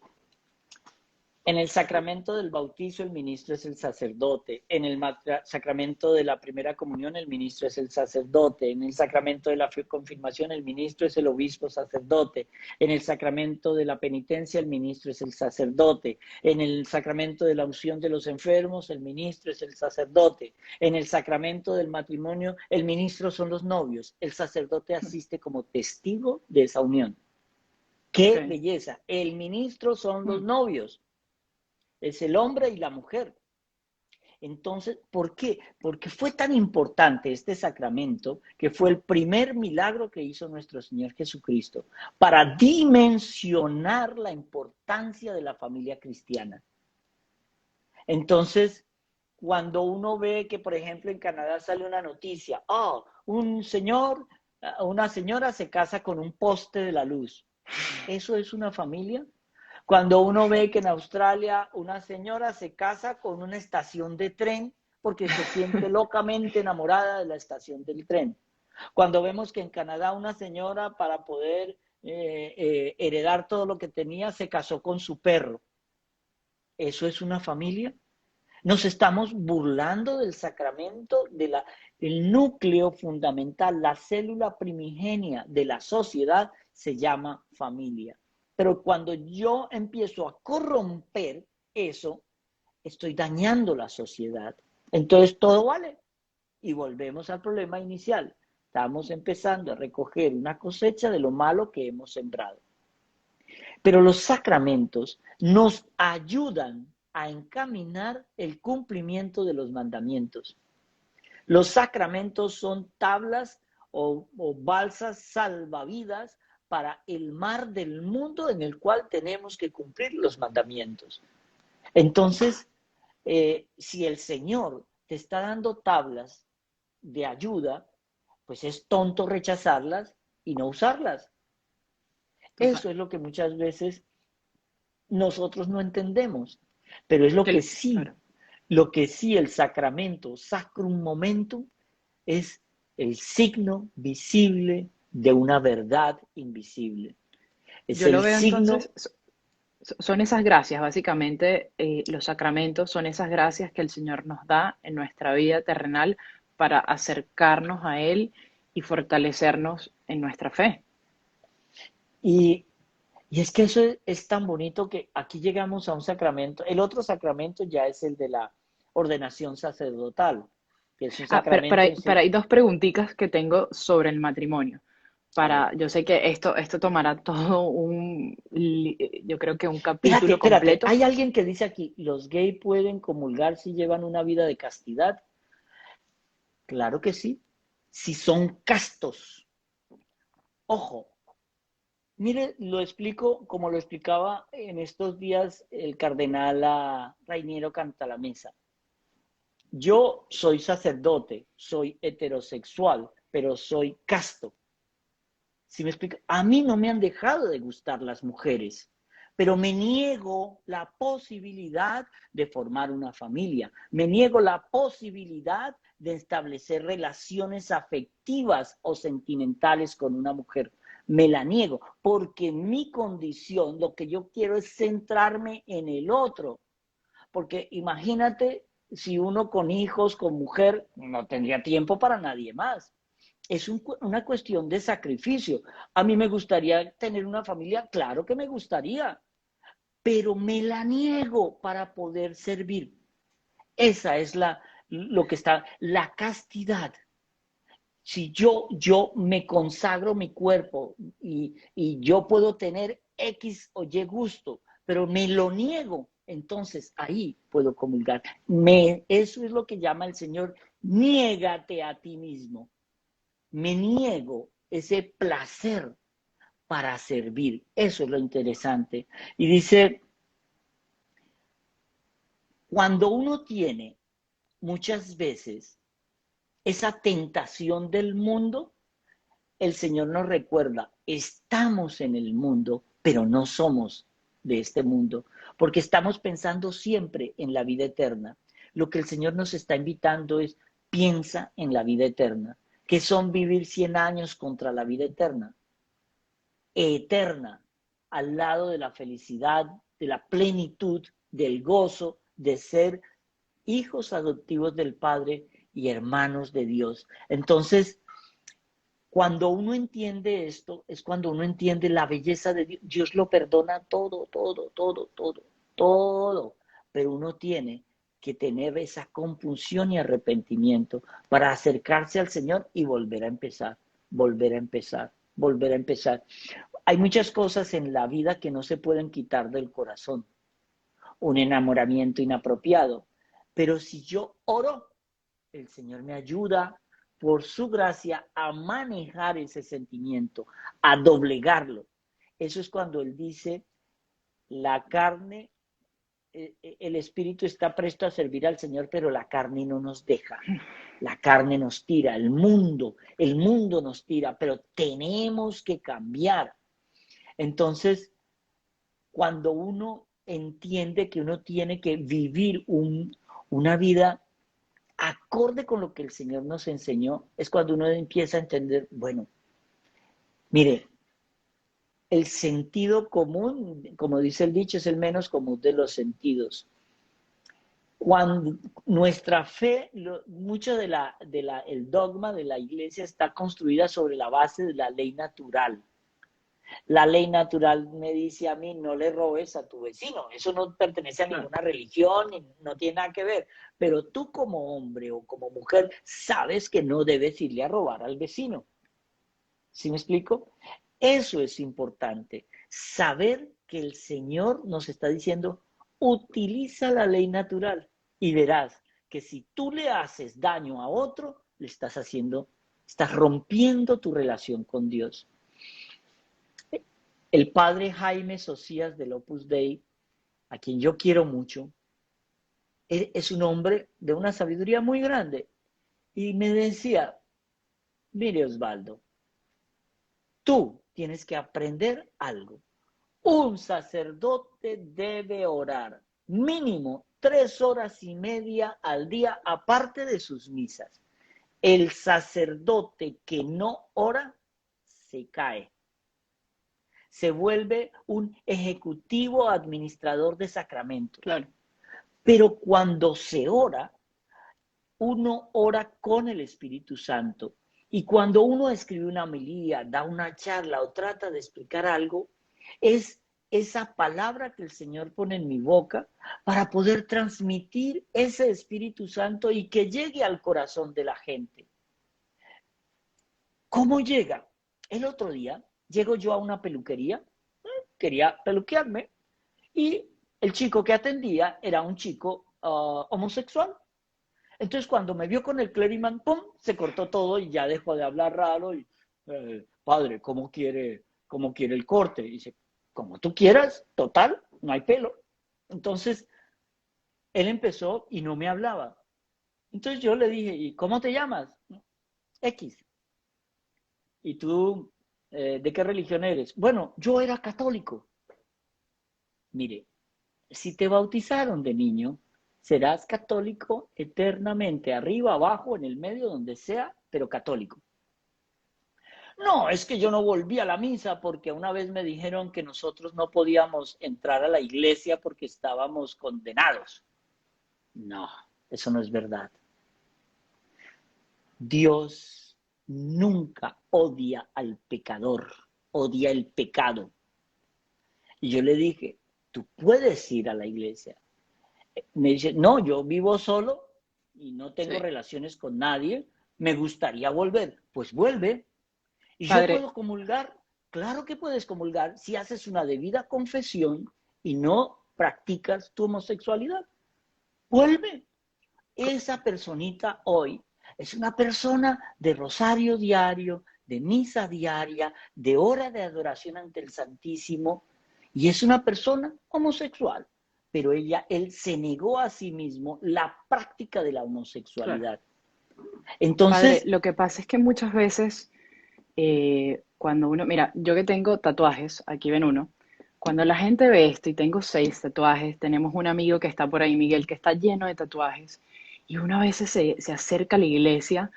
en el sacramento del bautizo el ministro es el sacerdote, en el sacramento de la primera comunión el ministro es el sacerdote, en el sacramento de la confirmación el ministro es el obispo sacerdote, en el sacramento de la penitencia el ministro es el sacerdote, en el sacramento de la unción de los enfermos el ministro es el sacerdote, en el sacramento del matrimonio el ministro son los novios, el sacerdote asiste como testigo de esa unión. ¡Qué ok. belleza! El ministro son los Mm, novios, es el hombre y la mujer. Entonces, ¿por qué? Porque fue tan importante este sacramento que fue el primer milagro que hizo nuestro Señor Jesucristo para dimensionar la importancia de la familia cristiana. Entonces, cuando uno ve que, por ejemplo, en Canadá sale una noticia, oh, una señora se casa con un poste de la luz. ¿Eso es una familia? Cuando uno ve que en Australia una señora se casa con una estación de tren porque se siente locamente enamorada de la estación del tren. Cuando vemos que en Canadá una señora para poder heredar todo lo que tenía se casó con su perro. ¿Eso es una familia? Nos estamos burlando del sacramento, el núcleo fundamental, la célula primigenia de la sociedad se llama familia. Pero cuando yo empiezo a corromper eso, estoy dañando la sociedad. Entonces todo vale. Y volvemos al problema inicial. Estamos empezando a recoger una cosecha de lo malo que hemos sembrado. Pero los sacramentos nos ayudan a encaminar el cumplimiento de los mandamientos. Los sacramentos son tablas o balsas salvavidas para el mar del mundo en el cual tenemos que cumplir los mandamientos. Entonces, si el Señor te está dando tablas de ayuda, pues es tonto rechazarlas y no usarlas. Total. Eso es lo que muchas veces nosotros no entendemos, pero es Claro. lo que sí el sacramento, sacrum momentum, es el signo visible de una verdad invisible. Es Yo lo el veo entonces, signo. son esas gracias, básicamente los sacramentos son esas gracias que el Señor nos da en nuestra vida terrenal para acercarnos a Él y fortalecernos en nuestra fe. Y, y es que eso es tan bonito que aquí llegamos a un sacramento. El otro sacramento ya es el de la ordenación sacerdotal, que es un Ah, sacramento en pero sí. hay dos preguntitas que tengo sobre el matrimonio. A ver. Yo sé que esto tomará todo yo creo que un Espérate, capítulo espérate. completo. Hay alguien que dice aquí, los gays pueden comulgar si llevan una vida de castidad. Claro que sí, si son castos. Ojo, mire, lo explico como lo explicaba en estos días el cardenal Rainiero Cantalamessa. Yo soy sacerdote, soy heterosexual, pero soy casto. ¿Sí me explico? A mí no me han dejado de gustar las mujeres, pero me niego la posibilidad de formar una familia, me niego la posibilidad de establecer relaciones afectivas o sentimentales con una mujer. Me la niego, porque mi condición, lo que yo quiero es centrarme en el otro, porque imagínate si uno con hijos, con mujer, no tendría tiempo para nadie más. Es una cuestión de sacrificio. A mí me gustaría tener una familia, claro que me gustaría, pero me la niego para poder servir. Esa es lo que está, la castidad. Si yo me consagro mi cuerpo y yo puedo tener X o Y gusto, pero me lo niego, entonces ahí puedo comulgar. Eso es lo que llama el Señor, niégate a ti mismo. Me niego ese placer para servir. Eso es lo interesante. Y dice, cuando uno tiene muchas veces esa tentación del mundo, el Señor nos recuerda, estamos en el mundo, pero no somos de este mundo, porque estamos pensando siempre en la vida eterna. Lo que el Señor nos está invitando es, piensa en la vida eterna, que son vivir 100 años contra la vida eterna, eterna, al lado de la felicidad, de la plenitud, del gozo de ser hijos adoptivos del Padre y hermanos de Dios. Entonces, cuando uno entiende esto, es cuando uno entiende la belleza de Dios. Dios lo perdona todo, todo, todo, todo, todo. Pero uno tiene que tener esa compunción y arrepentimiento para acercarse al Señor y volver a empezar, volver a empezar, volver a empezar. Hay muchas cosas en la vida que no se pueden quitar del corazón. Un enamoramiento inapropiado. Pero si yo oro, el Señor me ayuda por su gracia a manejar ese sentimiento, a doblegarlo. Eso es cuando Él dice, la carne, el espíritu está presto a servir al Señor, pero la carne no nos deja. La carne nos tira, el mundo nos tira, pero tenemos que cambiar. Entonces, cuando uno entiende que uno tiene que vivir una vida acorde con lo que el Señor nos enseñó, es cuando uno empieza a entender, bueno, mire, el sentido común, como dice el dicho, es el menos común de los sentidos. Cuando nuestra fe, mucho el dogma de la iglesia está construida sobre la base de la ley natural. La ley natural me dice a mí, no le robes a tu vecino. Eso no pertenece a Claro. ninguna religión, no tiene nada que ver. Pero tú como hombre o como mujer sabes que no debes irle a robar al vecino. ¿Sí me explico? Eso es importante. Saber que el Señor nos está diciendo, utiliza la ley natural y verás que si tú le haces daño a otro, le estás rompiendo tu relación con Dios. El padre Jaime Socias del Opus Dei, a quien yo quiero mucho, es un hombre de una sabiduría muy grande. Y me decía, mire Osvaldo, tú tienes que aprender algo. Un sacerdote debe orar mínimo 3 horas y media al día, aparte de sus misas. El sacerdote que no ora se cae, se vuelve un ejecutivo administrador de sacramentos. Claro. Pero cuando se ora, uno ora con el Espíritu Santo. Y cuando uno escribe una homilía, da una charla o trata de explicar algo, es esa palabra que el Señor pone en mi boca para poder transmitir ese Espíritu Santo y que llegue al corazón de la gente. ¿Cómo llega? El otro día llego yo a una peluquería, quería peluquearme, y el chico que atendía era un chico homosexual. Entonces, cuando me vio con el clériman, ¡pum!, se cortó todo y ya dejó de hablar raro. Y, padre, cómo quiere el corte? Y dice, como tú quieras, total, no hay pelo. Entonces, él empezó y no me hablaba. Entonces yo le dije, ¿y cómo te llamas? X. ¿Y tú de qué religión eres? Bueno, yo era católico. Mire, si te bautizaron de niño, serás católico eternamente, arriba, abajo, en el medio, donde sea, pero católico. No, es que yo no volví a la misa porque una vez me dijeron que nosotros no podíamos entrar a la iglesia porque estábamos condenados. No, eso no es verdad. Dios nunca odia al pecador, odia el pecado. Y yo le dije, tú puedes ir a la iglesia. Me dice, no, yo vivo solo y no tengo Sí. relaciones con nadie, me gustaría volver. Pues vuelve. ¿Y yo Padre, puedo comulgar? Claro que puedes comulgar si haces una debida confesión y no practicas tu homosexualidad. Vuelve. Esa personita hoy es una persona de rosario diario, de misa diaria, de hora de adoración ante el Santísimo, y es una persona homosexual, pero él se negó a sí mismo la práctica de la claro. homosexualidad. Padre, Entonces, lo que pasa es que muchas veces cuando uno, mira, yo que tengo tatuajes, aquí ven uno, cuando la gente ve esto y tengo 6 tatuajes, tenemos un amigo que está por ahí, Miguel, que está lleno de tatuajes, y uno a veces se acerca a la iglesia,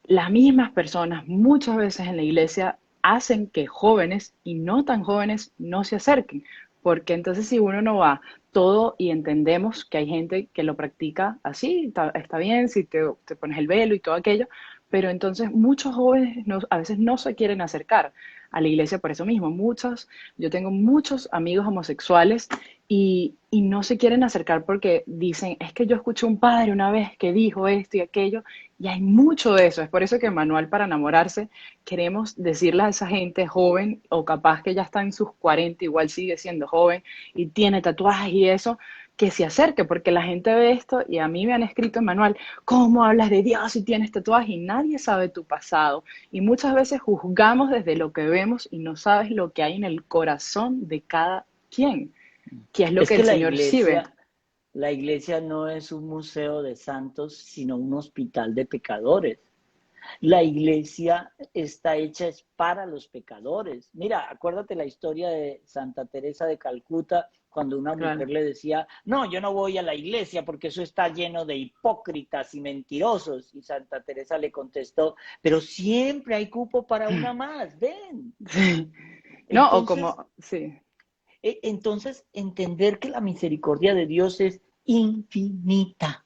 las mismas personas muchas veces en la iglesia hacen que jóvenes y no tan jóvenes no se acerquen, porque entonces si uno no va todo y entendemos que hay gente que lo practica así, está bien si te pones el velo y todo aquello, pero entonces muchos jóvenes a veces no se quieren acercar a la iglesia por eso mismo. Yo tengo muchos amigos homosexuales y no se quieren acercar porque dicen, es que yo escuché un padre una vez que dijo esto y aquello, y hay mucho de eso. Es por eso que Manual para enamorarse queremos decirle a esa gente joven o capaz que ya está en sus 40, igual sigue siendo joven y tiene tatuajes y eso, que se acerque, porque la gente ve esto y a mí me han escrito en Manual, ¿cómo hablas de Dios si tienes tatuajes? Y nadie sabe tu pasado. Y muchas veces juzgamos desde lo que vemos y no sabes lo que hay en el corazón de cada quien, que es lo es que que el Señor sí ve. la iglesia no es un museo de santos, sino un hospital de pecadores. La iglesia está hecha es para los pecadores. Mira, acuérdate la historia de Santa Teresa de Calcuta, cuando una Claro. mujer le decía, no, yo no voy a la iglesia porque eso está lleno de hipócritas y mentirosos. Y Santa Teresa le contestó, pero siempre hay cupo para una más, ven. Sí. No, o Entonces, como, sí, entonces entender que la misericordia de Dios es infinita.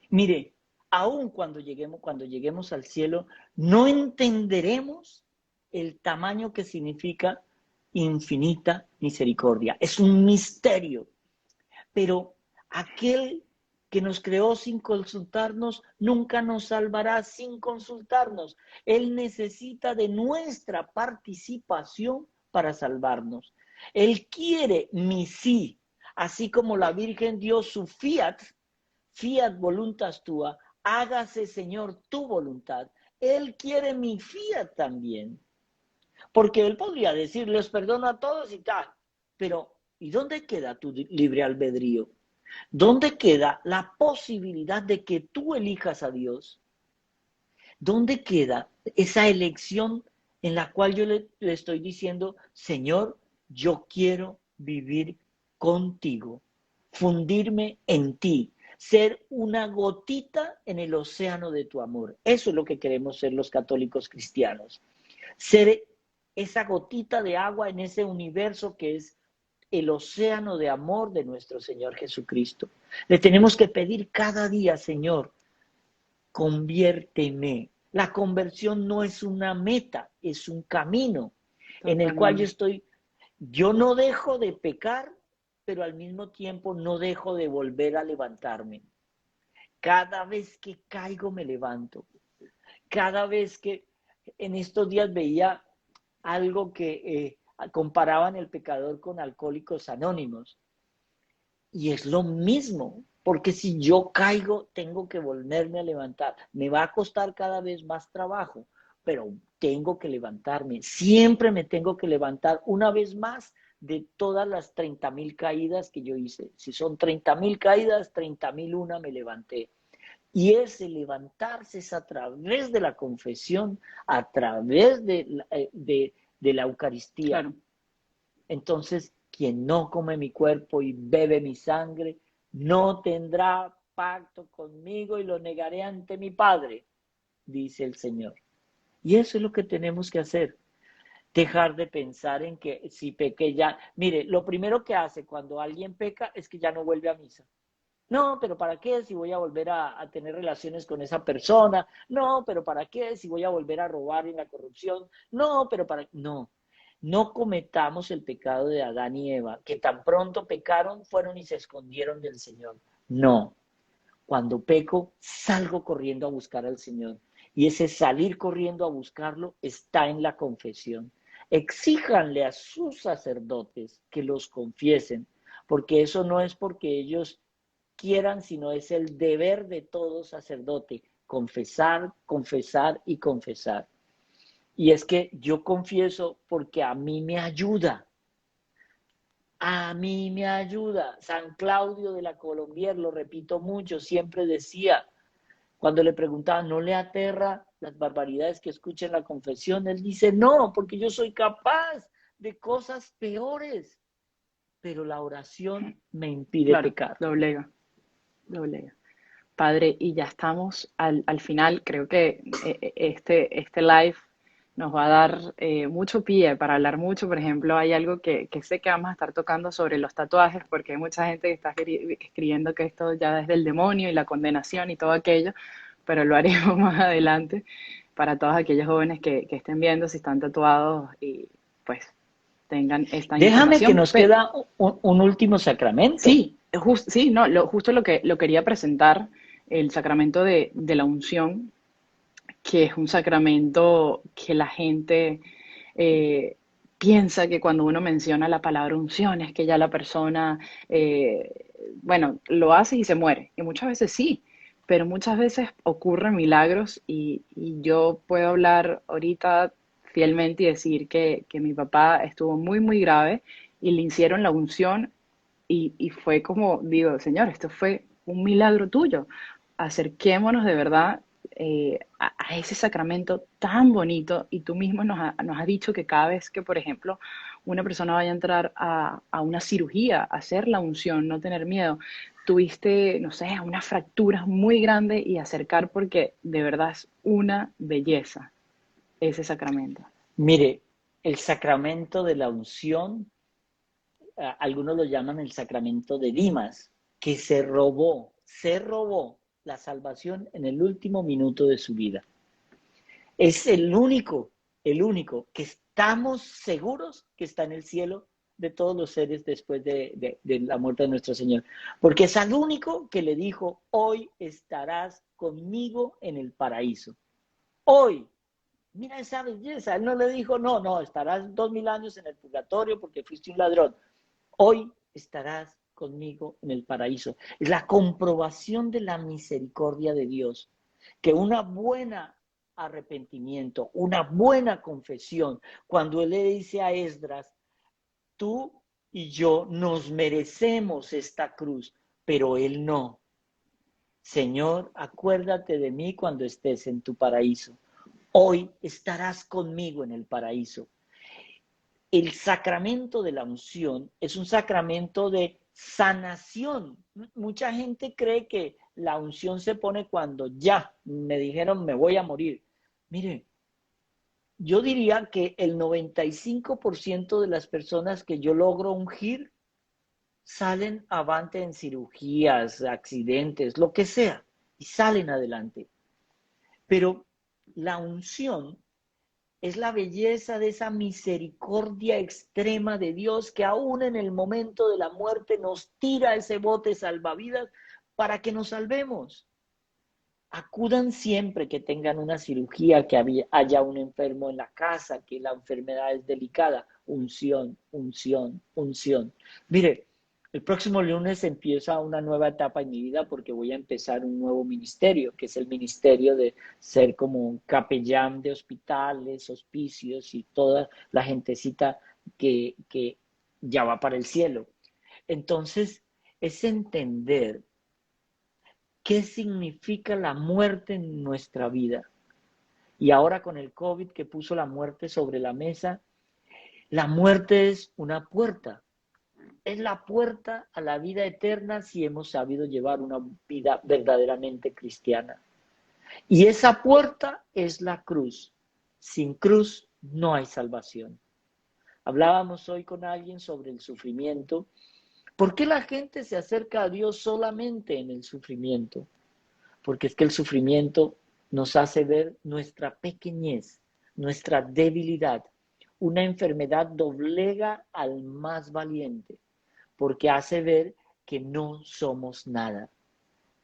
Mire, aun cuando lleguemos al cielo, no entenderemos el tamaño que significa infinita misericordia. Es un misterio, pero aquel que nos creó sin consultarnos, nunca nos salvará sin consultarnos. Él necesita de nuestra participación para salvarnos. Él quiere mi sí, así como la Virgen dio su fiat, fiat voluntas tua, hágase Señor tu voluntad. Él quiere mi fiat también. Porque Él podría decir, les perdono a todos y tal, pero ¿y dónde queda tu libre albedrío? ¿Dónde queda la posibilidad de que tú elijas a Dios? ¿Dónde queda esa elección en la cual yo le estoy diciendo, Señor, yo quiero vivir contigo, fundirme en ti, ser una gotita en el océano de tu amor? Eso es lo que queremos ser los católicos cristianos. Ser esa gotita de agua en ese universo que es el océano de amor de nuestro Señor Jesucristo. Le tenemos que pedir cada día, Señor, conviérteme. La conversión no es una meta, es un camino en el cual Totalmente. yo no dejo de pecar, pero al mismo tiempo no dejo de volver a levantarme. Cada vez que caigo me levanto. Cada vez que en estos días veía algo que comparaban el pecador con Alcohólicos Anónimos. Y es lo mismo, porque si yo caigo, tengo que volverme a levantar. Me va a costar cada vez más trabajo, pero tengo que levantarme. Siempre me tengo que levantar una vez más de todas las 30,000 caídas que yo hice. Si son 30,000 caídas, 30,001 me levanté. Y ese levantarse es a través de la confesión, a través de la Eucaristía. Claro. Entonces, quien no come mi cuerpo y bebe mi sangre, no tendrá pacto conmigo y lo negaré ante mi Padre, dice el Señor. Y eso es lo que tenemos que hacer. Dejar de pensar en que si pequé ya. Mire, lo primero que hace cuando alguien peca es que ya no vuelve a misa. No, pero ¿para qué si voy a volver a tener relaciones con esa persona? No, pero ¿para qué si voy a volver a robar en la corrupción? No, pero para... No, no cometamos el pecado de Adán y Eva, que tan pronto pecaron, fueron y se escondieron del Señor. No, cuando peco, salgo corriendo a buscar al Señor. Y ese salir corriendo a buscarlo está en la confesión. Exíjanle a sus sacerdotes que los confiesen, porque eso no es porque ellos quieran, sino es el deber de todo sacerdote, confesar, confesar y confesar. Y es que yo confieso porque a mí me ayuda, a mí me ayuda. San Claudio de la Colombier, lo repito mucho, siempre decía, cuando le preguntaban, ¿no le aterra las barbaridades que escucha en la confesión? Él dice, no, porque yo soy capaz de cosas peores, pero la oración me impide Claro, pecar. doblega, doblega. Padre, y ya estamos al final. Creo que este live nos va a dar mucho pie para hablar mucho. Por ejemplo, hay algo que sé que vamos a estar tocando sobre los tatuajes, porque hay mucha gente que está escribiendo que esto ya es del demonio y la condenación y todo aquello, pero lo haremos más adelante para todos aquellos jóvenes que estén viendo si están tatuados y pues tengan esta Déjame que información. nos queda un último sacramento. Sí, sí, no, justo lo que lo quería presentar, el sacramento de la unción, que es un sacramento que la gente eh, piensa que cuando uno menciona la palabra unción es que ya la persona, bueno, lo hace y se muere. Y muchas veces sí, pero muchas veces ocurren milagros y yo puedo hablar ahorita fielmente y decir que mi papá estuvo muy, muy grave y le hicieron la unción y fue como, digo, Señor, esto fue un milagro tuyo. Acerquémonos de verdad a ese sacramento tan bonito y tú mismo nos has dicho que cada vez que, por ejemplo, una persona vaya a entrar a una cirugía, a hacer la unción, no tener miedo, tuviste, no sé, unas fracturas muy grandes y acercar porque de verdad es una belleza ese sacramento. Mire, el sacramento de la unción, algunos lo llaman el sacramento de Dimas, que se robó la salvación en el último minuto de su vida. Es el único que estamos seguros que está en el cielo de todos los seres después de la muerte de nuestro Señor. Porque es al único que le dijo, hoy estarás conmigo en el paraíso. Hoy. Mira esa belleza. Él no le dijo, no, no, estarás 2000 años en el purgatorio porque fuiste un ladrón. Hoy estarás conmigo en el paraíso. Es la comprobación de la misericordia de Dios. Que una buena arrepentimiento, una buena confesión. Cuando él le dice a Esdras, tú y yo nos merecemos esta cruz, pero él no. Señor, acuérdate de mí cuando estés en tu paraíso. Hoy estarás conmigo en el paraíso. El sacramento de la unción es un sacramento de sanación. Mucha gente cree que la unción se pone cuando ya me dijeron me voy a morir. Mire, yo diría que el 95% de las personas que yo logro ungir salen avante en cirugías, accidentes, lo que sea, y salen adelante. Pero la unción es la belleza de esa misericordia extrema de Dios que aún en el momento de la muerte nos tira ese bote salvavidas para que nos salvemos. Acudan siempre que tengan una cirugía, que haya un enfermo en la casa, que la enfermedad es delicada. Unción, unción, unción. Mire, el próximo lunes empieza una nueva etapa en mi vida porque voy a empezar un nuevo ministerio, que es el ministerio de ser como un capellán de hospitales, hospicios y toda la gentecita que ya va para el cielo. Entonces, es entender qué significa la muerte en nuestra vida. Y ahora con el COVID que puso la muerte sobre la mesa, la muerte es una puerta. Es la puerta a la vida eterna si hemos sabido llevar una vida verdaderamente cristiana. Y esa puerta es la cruz. Sin cruz no hay salvación. Hablábamos hoy con alguien sobre el sufrimiento. ¿Por qué la gente se acerca a Dios solamente en el sufrimiento? Porque es que el sufrimiento nos hace ver nuestra pequeñez, nuestra debilidad. Una enfermedad doblega al más valiente, porque hace ver que no somos nada.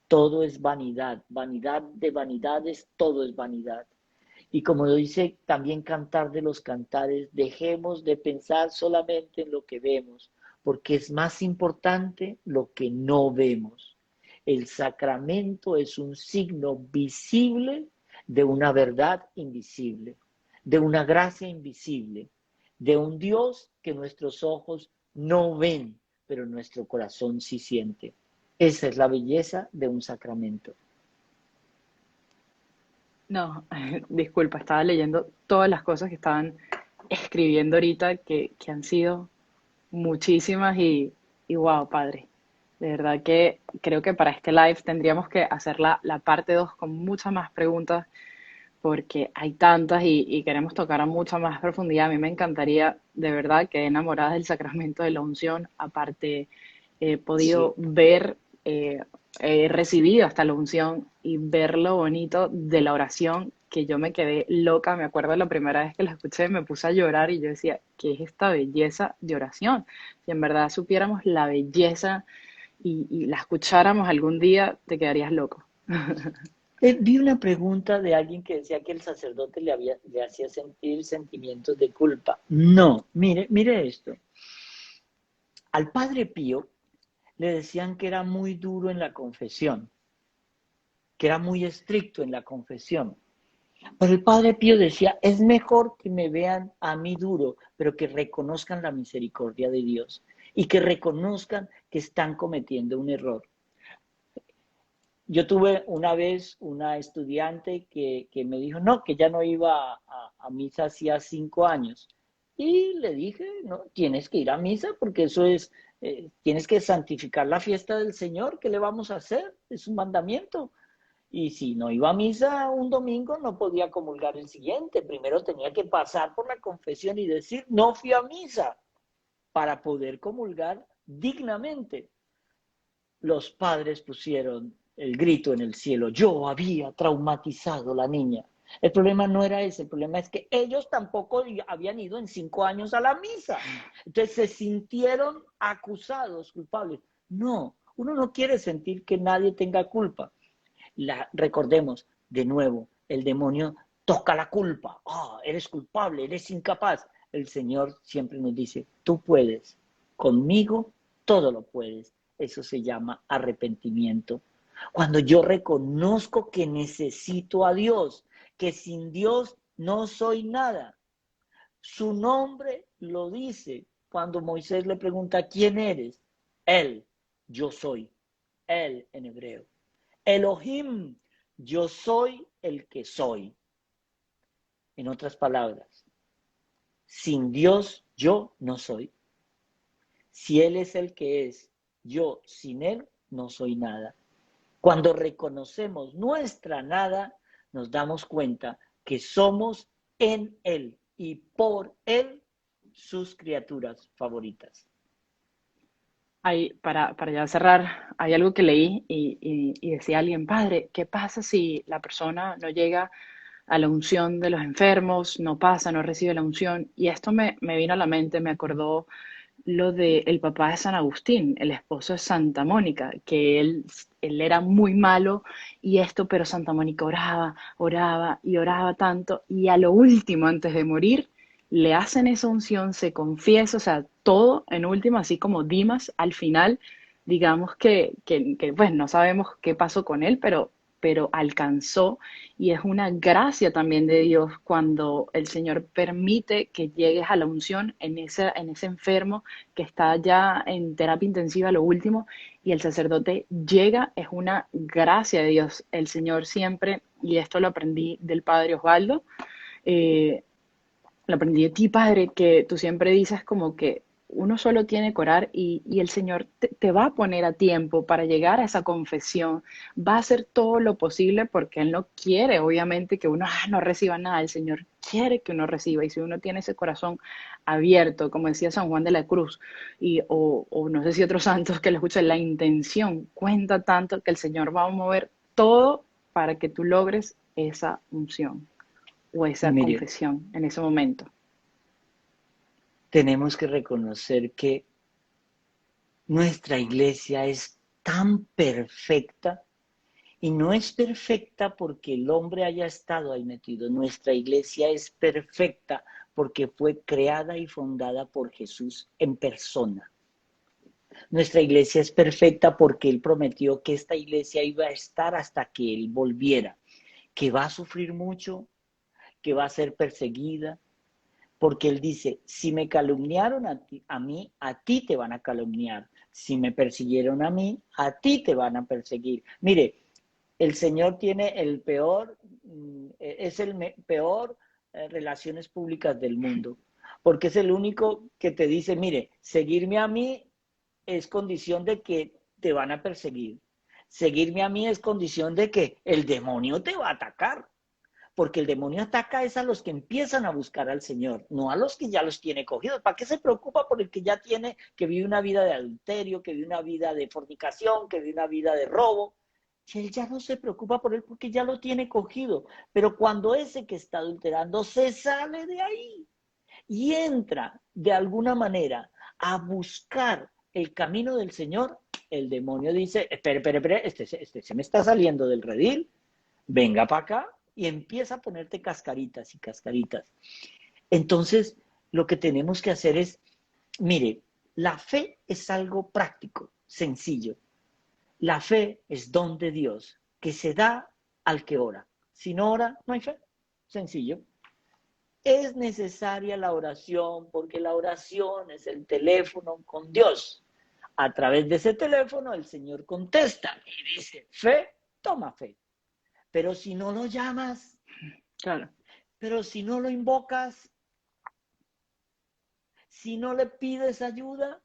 Todo es vanidad, vanidad de vanidades, todo es vanidad. Y como lo dice también Cantar de los Cantares, dejemos de pensar solamente en lo que vemos, porque es más importante lo que no vemos. El sacramento es un signo visible de una verdad invisible, de una gracia invisible, de un Dios que nuestros ojos no ven, pero nuestro corazón sí siente. Esa es la belleza de un sacramento. No, disculpa, estaba leyendo todas las cosas que estaban escribiendo ahorita, que han sido muchísimas y wow, padre. De verdad que creo que para este live tendríamos que hacer la parte 2 con muchas más preguntas porque hay tantas y queremos tocar a mucha más profundidad. A mí me encantaría, de verdad, que enamorada del sacramento de la unción. Aparte, he podido Sí. ver, he recibido hasta la unción y ver lo bonito de la oración, que yo me quedé loca. Me acuerdo la primera vez que la escuché, me puse a llorar y yo decía, ¿qué es esta belleza de oración? Si en verdad supiéramos la belleza y la escucháramos algún día, te quedarías loco. Vi una pregunta de alguien que decía que el sacerdote le hacía sentir sentimientos de culpa. No, mire esto. Al Padre Pío le decían que era muy duro en la confesión, que era muy estricto en la confesión. Pero el Padre Pío decía, es mejor que me vean a mí duro, pero que reconozcan la misericordia de Dios y que reconozcan que están cometiendo un error. Yo tuve una vez una estudiante que me dijo, no, que ya no iba a misa hacía 5 años. Y le dije, no, tienes que ir a misa porque eso es, tienes que santificar la fiesta del Señor, ¿qué le vamos a hacer? Es un mandamiento. Y si no iba a misa un domingo, no podía comulgar el siguiente. Primero tenía que pasar por la confesión y decir, no fui a misa, para poder comulgar dignamente. Los padres pusieron el grito en el cielo. Yo había traumatizado a la niña. El problema no era ese, el problema es que ellos tampoco habían ido en 5 años a la misa. Entonces se sintieron acusados, culpables. No, uno no quiere sentir que nadie tenga culpa. Recordemos, de nuevo, el demonio toca la culpa. Eres culpable, eres incapaz. El Señor siempre nos dice, tú puedes, conmigo todo lo puedes. Eso se llama arrepentimiento. Cuando yo reconozco que necesito a Dios, que sin Dios no soy nada. Su nombre lo dice cuando Moisés le pregunta, ¿quién eres? Él, yo soy. Él en hebreo. Elohim, yo soy el que soy. En otras palabras, sin Dios yo no soy. Si Él es el que es, yo sin Él no soy nada. Cuando reconocemos nuestra nada, nos damos cuenta que somos en Él y por Él sus criaturas favoritas. Para ya cerrar, hay algo que leí y decía alguien, padre, ¿qué pasa si la persona no llega a la unción de los enfermos, no pasa, no recibe la unción? Y esto me vino a la mente, me acordó lo del papá de San Agustín, el esposo de Santa Mónica, que él era muy malo y esto, pero Santa Mónica oraba, oraba y oraba tanto y a lo último, antes de morir, le hacen esa unción, se confiesa, o sea, todo en último, así como Dimas al final, digamos que pues no sabemos qué pasó con él, pero alcanzó y es una gracia también de Dios cuando el Señor permite que llegues a la unción en ese enfermo que está ya en terapia intensiva, lo último, y el sacerdote llega, es una gracia de Dios. El Señor siempre, y esto lo aprendí del Padre Osvaldo, eh, lo aprendí de ti, Padre, que tú siempre dices como que uno solo tiene que orar y el Señor te va a poner a tiempo para llegar a esa confesión, va a hacer todo lo posible porque Él no quiere, obviamente, que uno no reciba nada, el Señor quiere que uno reciba y si uno tiene ese corazón abierto, como decía San Juan de la Cruz, o no sé si otros santos que lo escuchan, la intención cuenta tanto que el Señor va a mover todo para que tú logres esa unción o esa Mire, confesión en ese momento. tenemos que reconocer que nuestra iglesia es tan perfecta y no es perfecta porque el hombre haya estado ahí metido. Nuestra iglesia es perfecta porque fue creada y fundada por Jesús en persona. Nuestra iglesia es perfecta porque Él prometió que esta iglesia iba a estar hasta que Él volviera, que va a sufrir mucho, que va a ser perseguida, porque Él dice, si me calumniaron a mí, a ti te van a calumniar. Si me persiguieron a mí, a ti te van a perseguir. Mire, el Señor tiene el peor, es el peor relaciones públicas del mundo, porque es el único que te dice, mire, seguirme a mí es condición de que te van a perseguir. Seguirme a mí es condición de que el demonio te va a atacar, porque el demonio ataca es a los que empiezan a buscar al Señor, no a los que ya los tiene cogidos. ¿Para qué se preocupa por el que ya tiene, que vive una vida de adulterio, que vive una vida de fornicación, que vive una vida de robo? Si él ya no se preocupa por él porque ya lo tiene cogido. Pero cuando ese que está adulterando se sale de ahí y entra de alguna manera a buscar el camino del Señor, el demonio dice, espere, este se me está saliendo del redil, venga para acá y empieza a ponerte cascaritas y cascaritas. Entonces, lo que tenemos que hacer es, mire, la fe es algo práctico, sencillo. La fe es don de Dios que se da al que ora. Si no ora, no hay fe. Sencillo. Es necesaria la oración porque la oración es el teléfono con Dios. A través de ese teléfono el Señor contesta y dice, fe, toma fe. Pero si no lo llamas, Claro. pero si no lo invocas, si no le pides ayuda,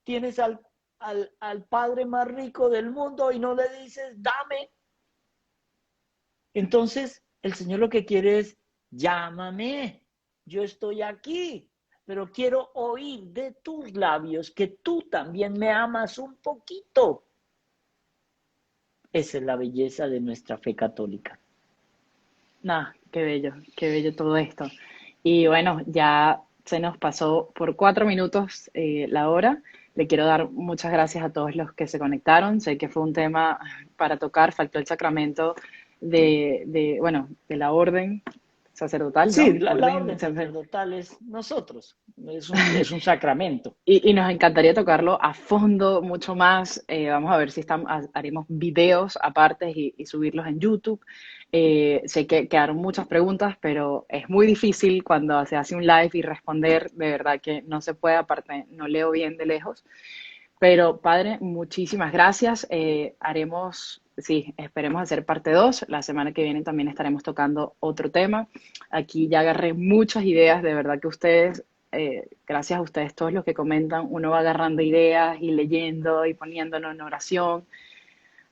tienes al padre más rico del mundo y no le dices, dame. Entonces, el Señor lo que quiere es, llámame, yo estoy aquí, pero quiero oír de tus labios que tú también me amas un poquito. Esa es la belleza de nuestra fe católica. Nada, qué bello todo esto. Y bueno, ya se nos pasó por 4 minutos la hora. Le quiero dar muchas gracias a todos los que se conectaron. Sé que fue un tema para tocar, faltó el sacramento bueno, de la orden. sacerdotal, Sí, ¿no? la Orden orden sacerdotal. sacerdotal es nosotros, es un sacramento. Y nos encantaría tocarlo a fondo, mucho más. Vamos a ver si haremos videos aparte y subirlos en YouTube. Sé que quedaron muchas preguntas, pero es muy difícil cuando se hace un live y responder. De verdad que no se puede, aparte no leo bien de lejos. Pero padre, muchísimas gracias. Sí, esperemos hacer parte 2. La semana que viene también estaremos tocando otro tema. Aquí ya agarré muchas ideas, de verdad que ustedes, gracias a ustedes todos los que comentan, uno va agarrando ideas y leyendo y poniéndonos en oración.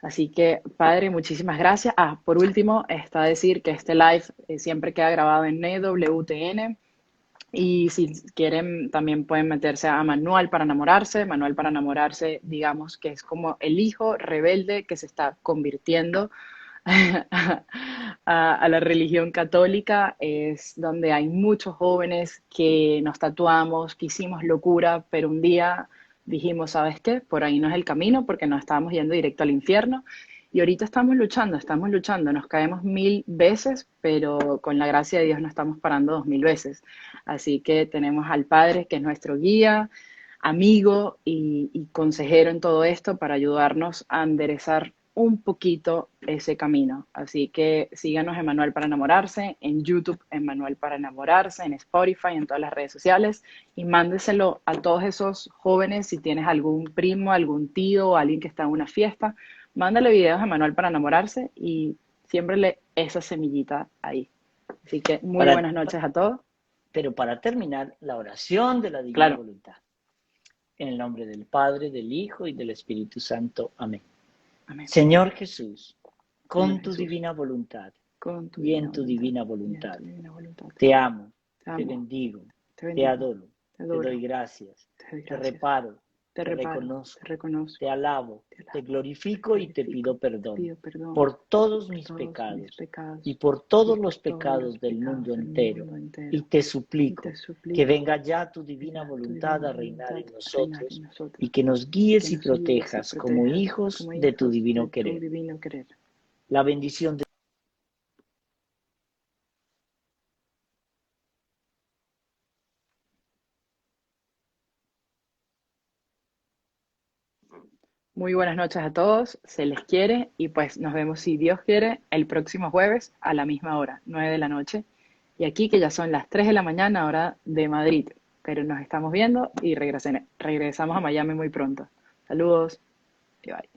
Así que, padre, muchísimas gracias. Por último, está a decir que este live siempre queda grabado en EWTN. Y si quieren, también pueden meterse a Manual para enamorarse. Manual para enamorarse, digamos que es como el hijo rebelde que se está convirtiendo a la religión católica. Es donde hay muchos jóvenes que nos tatuamos, que hicimos locura, pero un día dijimos, ¿sabes qué? Por ahí no es el camino porque nos estábamos yendo directo al infierno. Y ahorita estamos luchando, nos caemos 1000 veces, pero con la gracia de Dios no estamos parando 2000 veces. Así que tenemos al Padre, que es nuestro guía, amigo y consejero en todo esto para ayudarnos a enderezar un poquito ese camino. Así que síganos en Manuel para enamorarse, en YouTube en Manuel para enamorarse, en Spotify, en todas las redes sociales y mándeselo a todos esos jóvenes si tienes algún primo, algún tío o alguien que está en una fiesta. Mándale videos a Manuel para enamorarse y siémbrele esa semillita ahí. Así que muy Para, buenas noches a todos. pero para terminar, la oración de la divina Claro. voluntad. En el nombre del Padre, del Hijo y del Espíritu Santo. Amén. Amén. Señor Jesús, Señor con tu Jesús, divina voluntad con tu y divina en tu voluntad divina y en voluntad, tu divina voluntad. te amo, Te te amo, bendigo, te te bendigo, adoro, te te adoro, doy gracias, te doy te gracias, reparo, te te reparo, te reconozco, te reconozco, alabo, te te alabo, te glorifico y te glorifico, pido te perdón pido perdón por todos por mis todos mis pecados y pecados por y todos por los todos los pecados del pecados mundo del entero. mundo Y entero. te Y te suplico que suplico venga ya tu que divina ya tu voluntad divina a reinar voluntad en a reinar en nosotros y nosotros que nos y que guíes y nos guíes y protejas como protejas hijos como de tu hijos de divino tu querer. divino querer. La bendición de Muy buenas noches a todos, se les quiere y pues nos vemos si Dios quiere el próximo jueves a la misma hora, 9 de la noche. Y aquí que ya son las 3 de la mañana, hora de Madrid, pero nos estamos viendo y regresamos a Miami muy pronto. Saludos y bye.